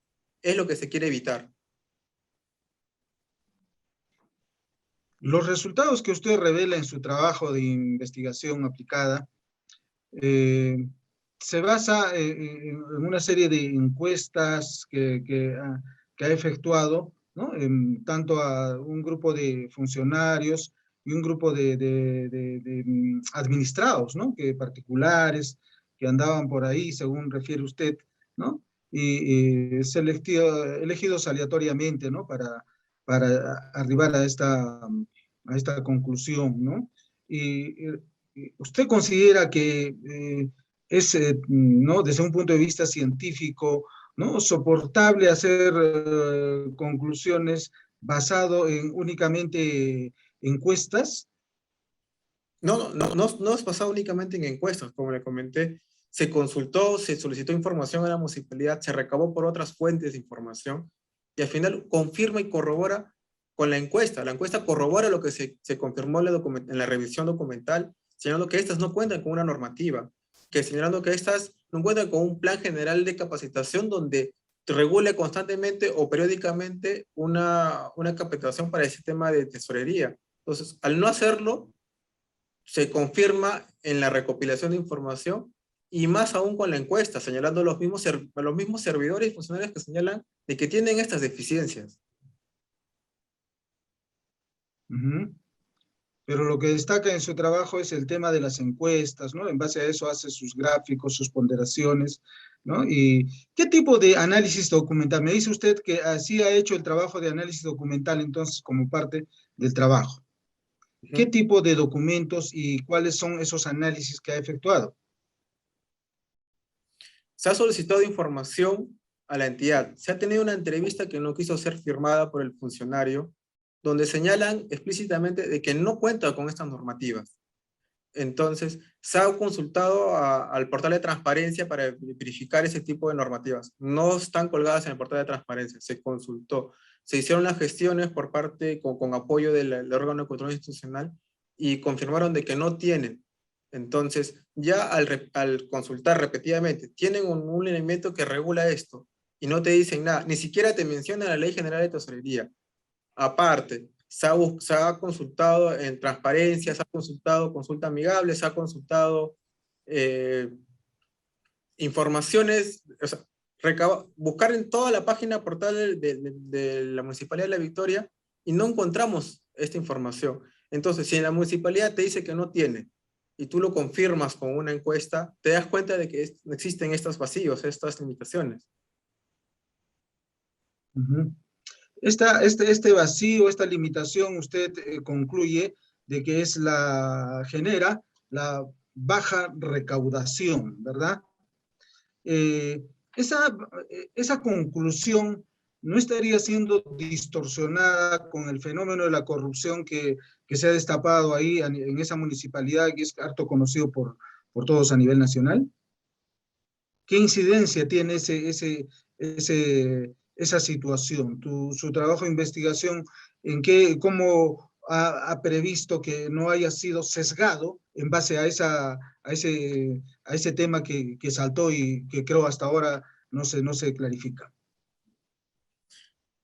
es lo que se quiere evitar. Los resultados que usted revela en su trabajo de investigación aplicada se basa en una serie de encuestas que ha efectuado, ¿no? Tanto a un grupo de funcionarios y un grupo de administrados, ¿no? Particulares que andaban por ahí, según refiere usted, ¿no? Y elegidos aleatoriamente, ¿no? Para arribar a esta conclusión, ¿no? Y ¿usted considera que es, ¿no? Desde un punto de vista científico, ¿no? Soportable hacer conclusiones basado en únicamente encuestas? No es basado únicamente en encuestas, como le comenté. Se consultó, se solicitó información a la municipalidad, se recabó por otras fuentes de información y al final confirma y corrobora con la encuesta. La encuesta corrobora lo que se confirmó en la revisión documental, señalando que estas no cuentan con una normativa, señalando que estas no cuentan con un plan general de capacitación donde regule constantemente o periódicamente una capacitación para ese tema de tesorería. Entonces, al no hacerlo, se confirma en la recopilación de información y más aún con la encuesta, señalando a los mismos servidores y funcionarios que señalan de que tienen estas deficiencias. Pero lo que destaca en su trabajo es el tema de las encuestas, ¿no? En base a eso hace sus gráficos, sus ponderaciones, ¿no? ¿Y qué tipo de análisis documental? Me dice usted que así ha hecho el trabajo de análisis documental entonces como parte del trabajo. ¿Qué tipo de documentos y cuáles son esos análisis que ha efectuado? Se ha solicitado información a la entidad. Se ha tenido una entrevista que no quiso ser firmada por el funcionario, donde señalan explícitamente de que no cuenta con estas normativas. Entonces, se ha consultado al portal de transparencia para verificar ese tipo de normativas. No están colgadas en el portal de transparencia, se consultó. Se hicieron las gestiones por parte, con apoyo del órgano de control institucional y confirmaron de que no tienen. Entonces, ya al consultar repetidamente, tienen un elemento que regula esto y no te dicen nada, ni siquiera te menciona la Ley General de Tesorería. Aparte, se ha consultado en transparencia, se ha consultado consulta amigable, se ha consultado informaciones, o sea, buscar en toda la página portal de la Municipalidad de La Victoria y no encontramos esta información. Entonces, si la municipalidad te dice que no tiene y tú lo confirmas con una encuesta, te das cuenta de que existen estos vacíos, estas limitaciones. Este vacío, esta limitación, usted concluye de que genera la baja recaudación, ¿verdad? Eh, esa, esa conclusión no estaría siendo distorsionada con el fenómeno de la corrupción que se ha destapado ahí en esa municipalidad, que es harto conocido por todos a nivel nacional. ¿Qué incidencia tiene esa situación? Su trabajo de investigación, ¿cómo ha previsto que no haya sido sesgado en base a ese tema que saltó y que creo hasta ahora no se clarifica?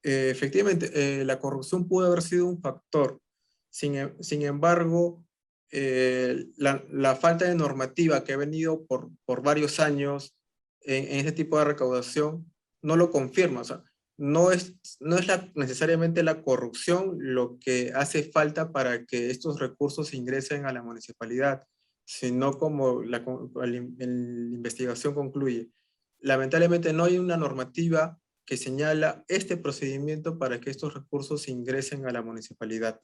Efectivamente, la corrupción pudo haber sido un factor. Sin embargo, la falta de normativa que ha venido por varios años en este tipo de recaudación no lo confirma. O sea, no es necesariamente la corrupción lo que hace falta para que estos recursos ingresen a la municipalidad, sino como la investigación concluye. Lamentablemente no hay una normativa que señala este procedimiento para que estos recursos ingresen a la municipalidad.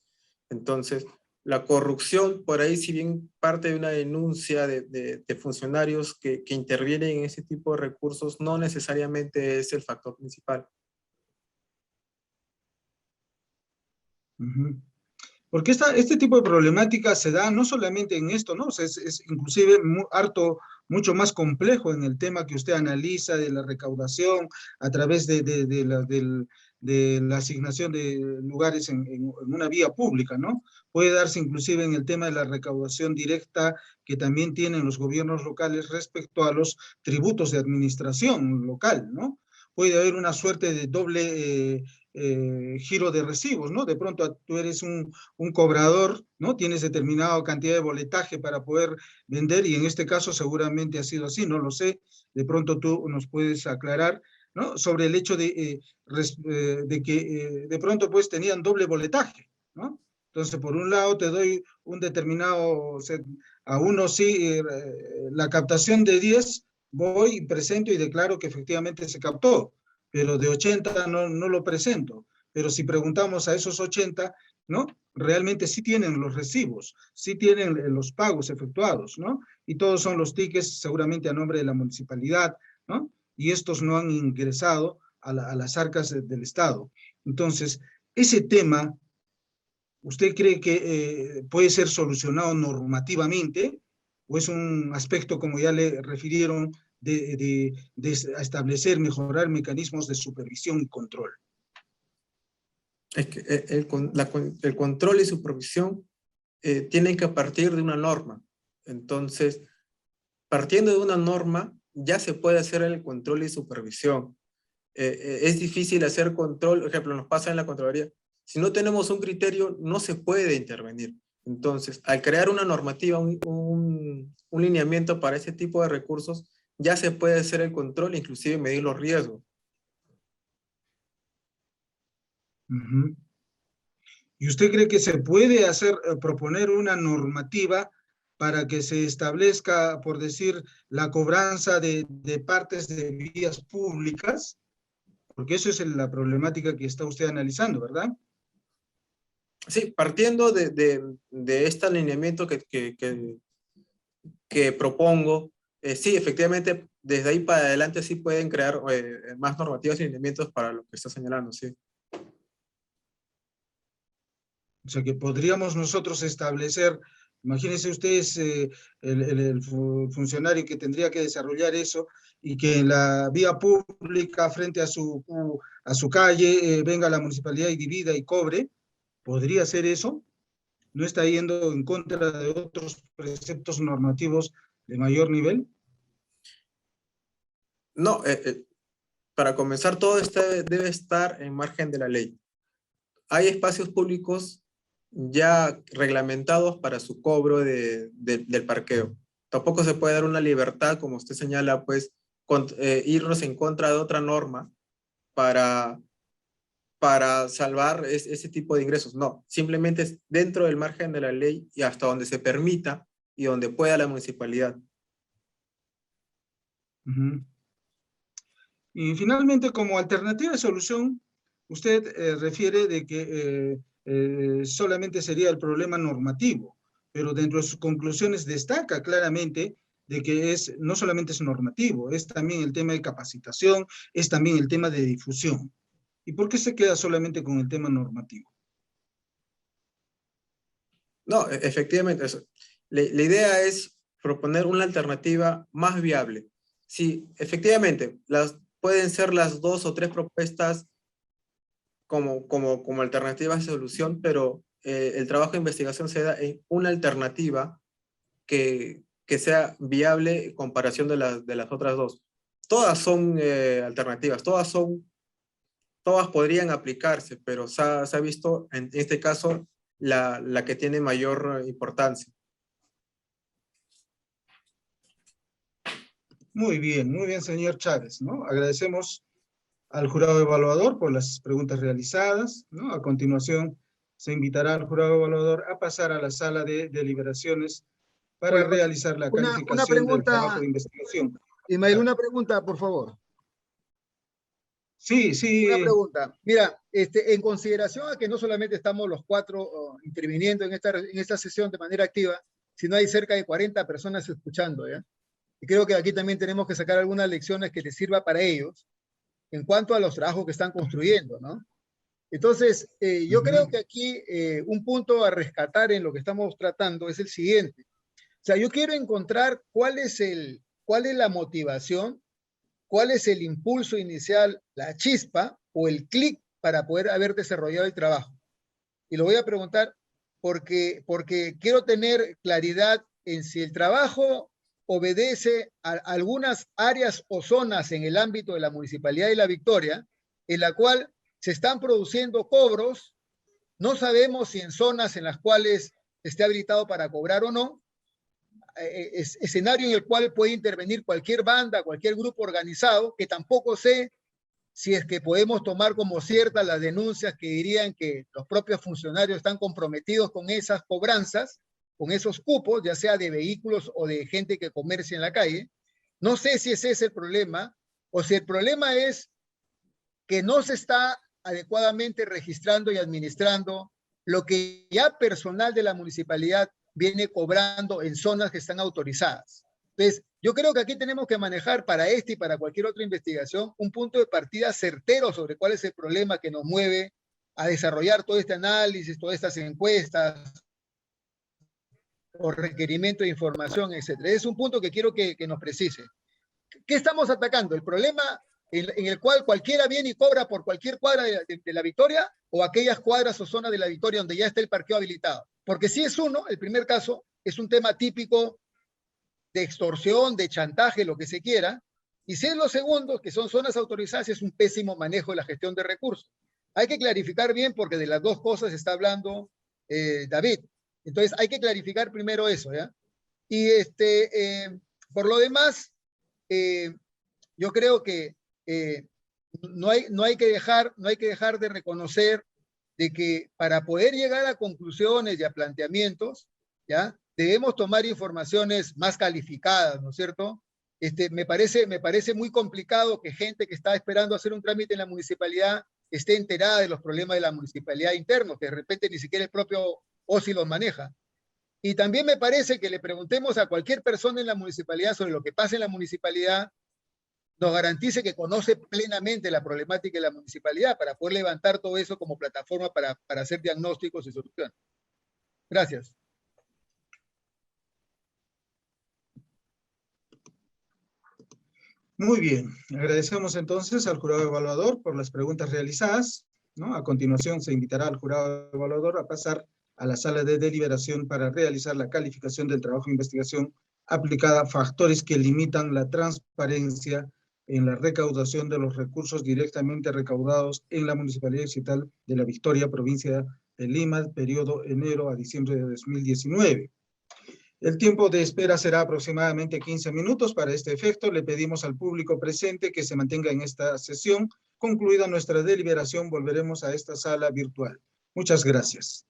Entonces, la corrupción, por ahí, si bien parte de una denuncia de funcionarios que intervienen en ese tipo de recursos, no necesariamente es el factor principal. Porque este tipo de problemática se da no solamente en esto, ¿no? O sea, es inclusive mucho más complejo en el tema que usted analiza de la recaudación a través de la asignación de lugares en una vía pública, ¿no? Puede darse inclusive en el tema de la recaudación directa que también tienen los gobiernos locales respecto a los tributos de administración local, ¿no? Puede haber una suerte de doble giro de recibos, ¿no? De pronto tú eres un cobrador, ¿no? Tienes determinada cantidad de boletaje para poder vender y en este caso seguramente ha sido así, no lo sé. De pronto tú nos puedes aclarar, ¿no? Sobre el hecho de que de pronto pues tenían doble boletaje, ¿no? Entonces, por un lado te doy un determinado, a uno sí, la captación de 10, voy y presento y declaro que efectivamente se captó, pero de 80 no lo presento. Pero si preguntamos a esos 80, ¿no? Realmente sí tienen los recibos, sí tienen los pagos efectuados, ¿no? Y todos son los tickets seguramente a nombre de la municipalidad, ¿no? Y estos no han ingresado a las arcas del Estado. Entonces, ese tema, ¿usted cree que puede ser solucionado normativamente o es un aspecto, como ya le refirieron, de establecer, mejorar mecanismos de supervisión y control? Es que el control y supervisión tienen que partir de una norma. Entonces, partiendo de una norma, ya se puede hacer el control y supervisión. Es difícil hacer control, por ejemplo, nos pasa en la Contraloría. Si no tenemos un criterio, no se puede intervenir. Entonces, al crear una normativa, un lineamiento para ese tipo de recursos, ya se puede hacer el control, inclusive medir los riesgos. ¿Y usted cree que se puede proponer una normativa para que se establezca, por decir, la cobranza de partes de vías públicas? Porque eso es la problemática que está usted analizando, ¿verdad? Sí, partiendo de este alineamiento que propongo, sí, efectivamente, desde ahí para adelante sí pueden crear más normativas y alineamientos para lo que está señalando, sí. O sea, que podríamos nosotros establecer, imagínense ustedes el funcionario que tendría que desarrollar eso y que en la vía pública frente a su calle venga la municipalidad y divida y cobre. ¿Podría ser eso? ¿No está yendo en contra de otros preceptos normativos de mayor nivel? No, para comenzar, todo debe estar en margen de la ley. Hay espacios públicos ya reglamentados para su cobro del parqueo. Tampoco se puede dar una libertad, como usted señala, pues, irnos en contra de otra norma para salvar ese tipo de ingresos. No, simplemente es dentro del margen de la ley y hasta donde se permita y donde pueda la municipalidad. Y finalmente, como alternativa de solución, usted refiere de que solamente sería el problema normativo, pero dentro de sus conclusiones destaca claramente de que no solamente es normativo, es también el tema de capacitación, es también el tema de difusión. ¿Y por qué se queda solamente con el tema normativo? No, efectivamente, eso. La idea es proponer una alternativa más viable. Sí, efectivamente, pueden ser las 2 o 3 propuestas como alternativas de solución, pero el trabajo de investigación se da en una alternativa que sea viable en comparación de las otras 2. Todas son alternativas, todas podrían aplicarse, pero se ha visto en este caso la que tiene mayor importancia. Muy bien, señor Chávez, ¿no? Agradecemos al jurado evaluador por las preguntas realizadas, ¿no? A continuación, se invitará al jurado evaluador a pasar a la sala de deliberaciones para Oye, realizar la una calificación del trabajo pregunta, de investigación. Ismael, una pregunta, por favor. Sí, Una sí, pregunta. Mira, en consideración a que no solamente estamos los 4 interviniendo en esta sesión de manera activa, sino hay cerca de 40 personas escuchando, ¿ya? Y creo que aquí también tenemos que sacar algunas lecciones que les sirva para ellos en cuanto a los trabajos que están construyendo, ¿no? Entonces, yo creo que aquí un punto a rescatar en lo que estamos tratando es el siguiente. O sea, yo quiero encontrar cuál es la motivación, cuál es el impulso inicial, la chispa o el clic para poder haber desarrollado el trabajo. Y lo voy a preguntar porque quiero tener claridad en si el trabajo obedece a algunas áreas o zonas en el ámbito de la Municipalidad de La Victoria, en la cual se están produciendo cobros. No sabemos si en zonas en las cuales esté habilitado para cobrar o no, escenario en el cual puede intervenir cualquier banda, cualquier grupo organizado, que tampoco sé si es que podemos tomar como ciertas las denuncias que dirían que los propios funcionarios están comprometidos con esas cobranzas, con esos cupos, ya sea de vehículos o de gente que comercia en la calle. No sé si ese es el problema o si el problema es que no se está adecuadamente registrando y administrando lo que ya personal de la municipalidad viene cobrando en zonas que están autorizadas. Entonces, yo creo que aquí tenemos que manejar para este y para cualquier otra investigación un punto de partida certero sobre cuál es el problema que nos mueve a desarrollar todo este análisis, todas estas encuestas o requerimiento de información, etcétera. Es un punto que quiero que nos precise. ¿Qué estamos atacando? ¿El problema en el cual cualquiera viene y cobra por cualquier cuadra de La Victoria o aquellas cuadras o zonas de La Victoria donde ya está el parqueo habilitado? Porque si es uno, el primer caso, es un tema típico de extorsión, de chantaje, lo que se quiera. Y si es lo segundo, que son zonas autorizadas, es un pésimo manejo de la gestión de recursos. Hay que clarificar bien porque de las dos cosas está hablando David. Entonces hay que clarificar primero eso, ¿ya? Y por lo demás, yo creo que no hay que dejar de reconocer de que para poder llegar a conclusiones y a planteamientos, ¿ya? Debemos tomar informaciones más calificadas, ¿no es cierto? Me parece muy complicado que gente que está esperando hacer un trámite en la municipalidad esté enterada de los problemas de la municipalidad internos, que de repente ni siquiera el propio OSI los maneja. Y también me parece que le preguntemos a cualquier persona en la municipalidad sobre lo que pasa en la municipalidad, nos garantice que conoce plenamente la problemática de la municipalidad para poder levantar todo eso como plataforma para hacer diagnósticos y soluciones. Gracias. muy bien. Agradecemos entonces al jurado evaluador por las preguntas realizadas, ¿no? A continuación se invitará al jurado evaluador a pasar a la sala de deliberación para realizar la calificación del trabajo de investigación aplicada a factores que limitan la transparencia en la recaudación de los recursos directamente recaudados en la Municipalidad Distrital de La Victoria, provincia de Lima, periodo enero a diciembre de 2019. El tiempo de espera será aproximadamente 15 minutos. Para este efecto, le pedimos al público presente que se mantenga en esta sesión. Concluida nuestra deliberación, volveremos a esta sala virtual. Muchas gracias.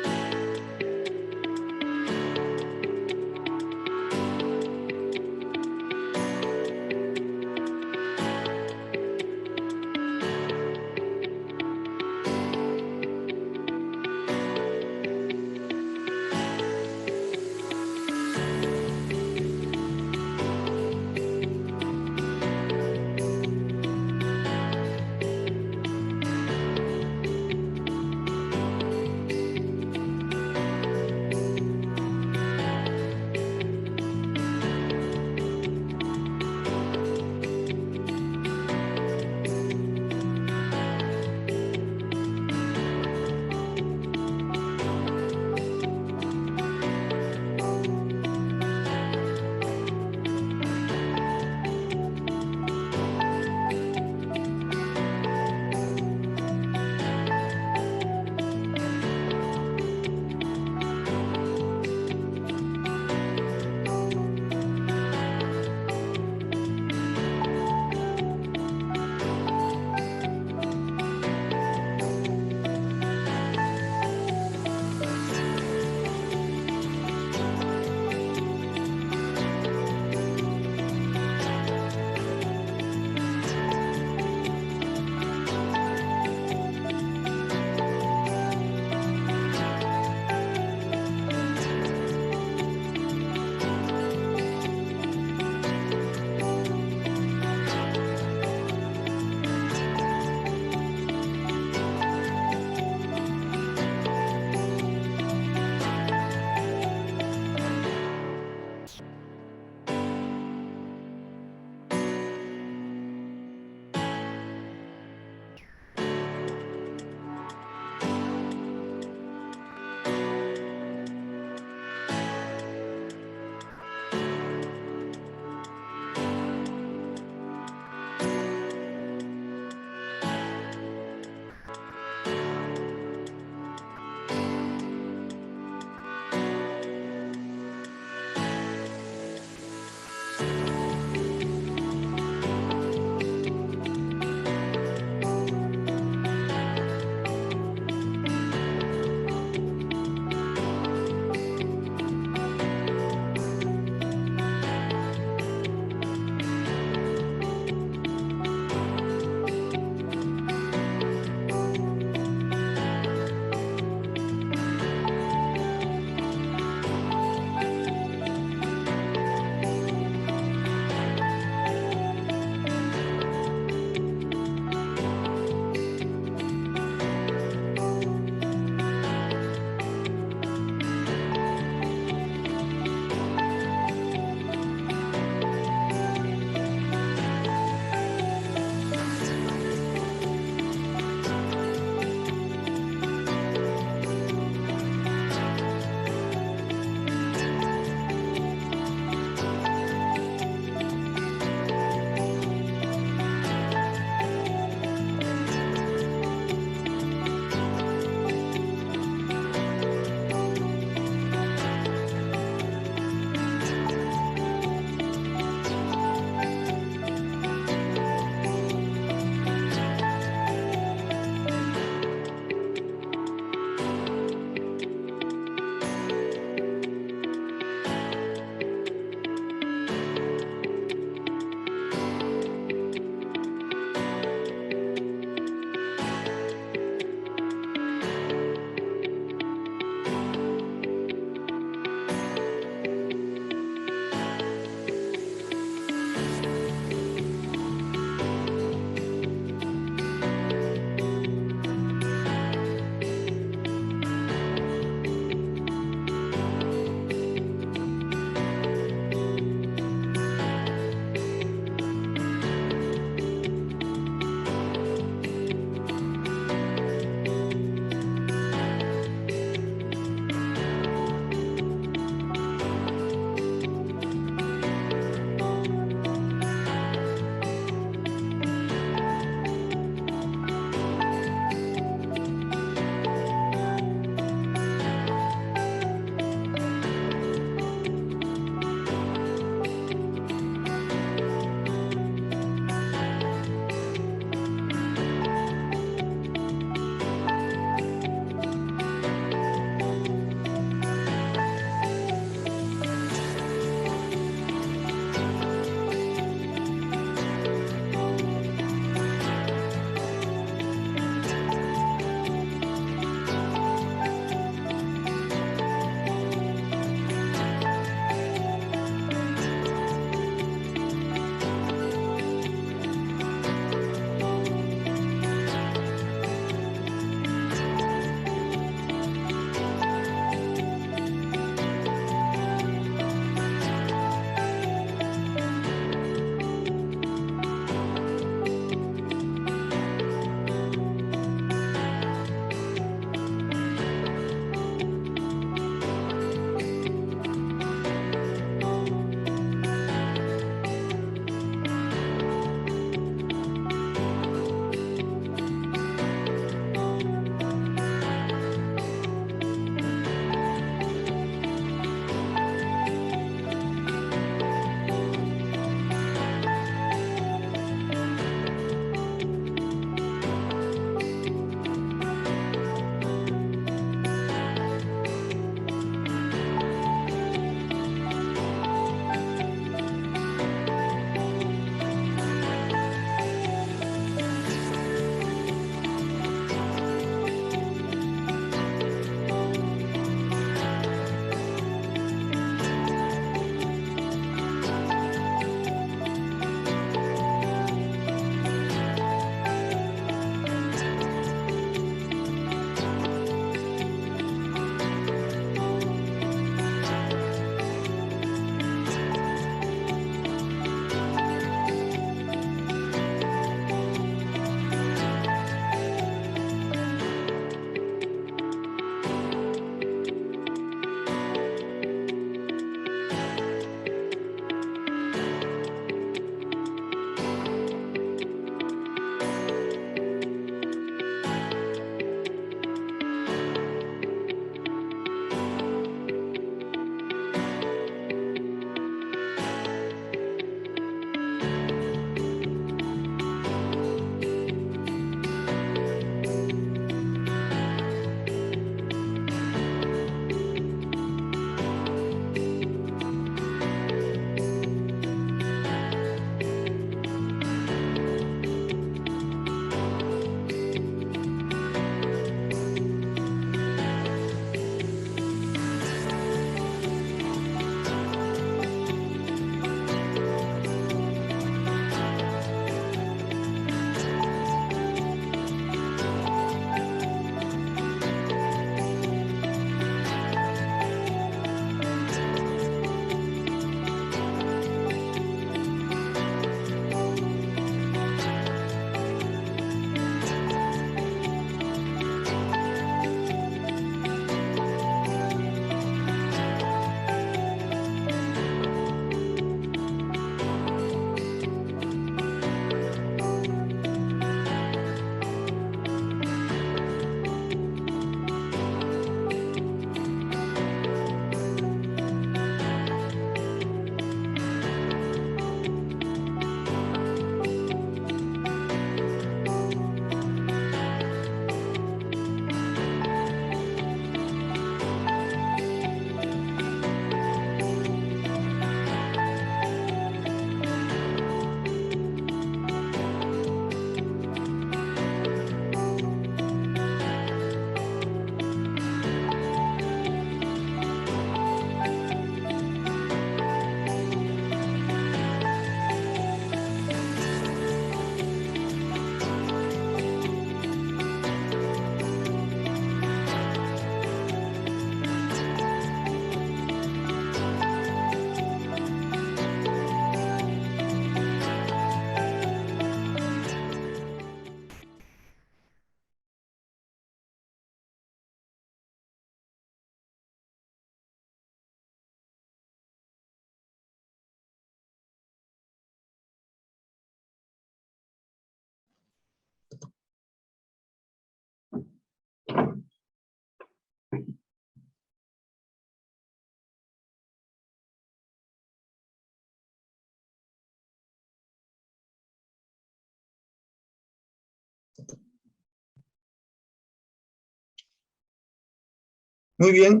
Muy bien,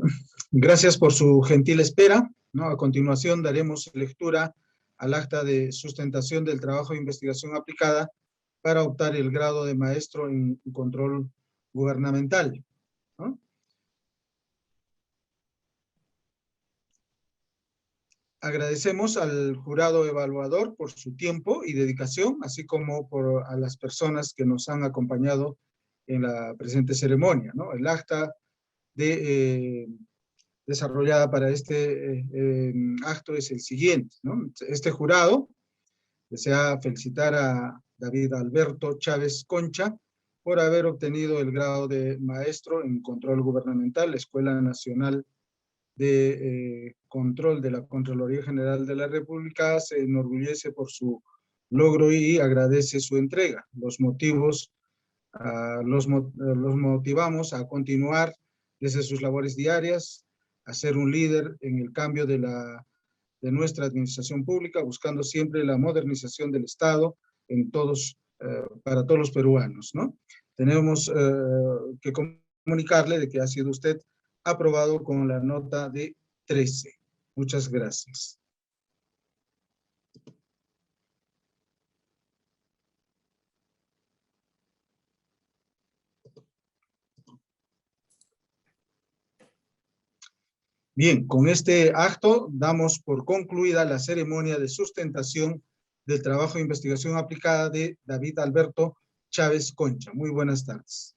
gracias por su gentil espera, ¿no? A continuación daremos lectura al acta de sustentación del trabajo de investigación aplicada para optar el grado de maestro en control gubernamental, ¿no? Agradecemos al jurado evaluador por su tiempo y dedicación, así como a las personas que nos han acompañado en la presente ceremonia, ¿no? El acta desarrollada para este acto es el siguiente, ¿no? Este jurado desea felicitar a David Alberto Chávez Concha por haber obtenido el grado de maestro en control gubernamental, la Escuela Nacional de Control de la Contraloría General de la República se enorgullece por su logro y agradece su entrega. Los motivos los motivamos a continuar desde sus labores diarias, a ser un líder en el cambio de nuestra administración pública, buscando siempre la modernización del Estado para todos los peruanos, ¿no? Tenemos que comunicarle de que ha sido usted aprobado con la nota de 13. Muchas gracias. Bien, con este acto damos por concluida la ceremonia de sustentación del trabajo de investigación aplicada de David Alberto Chávez Concha. Muy buenas tardes.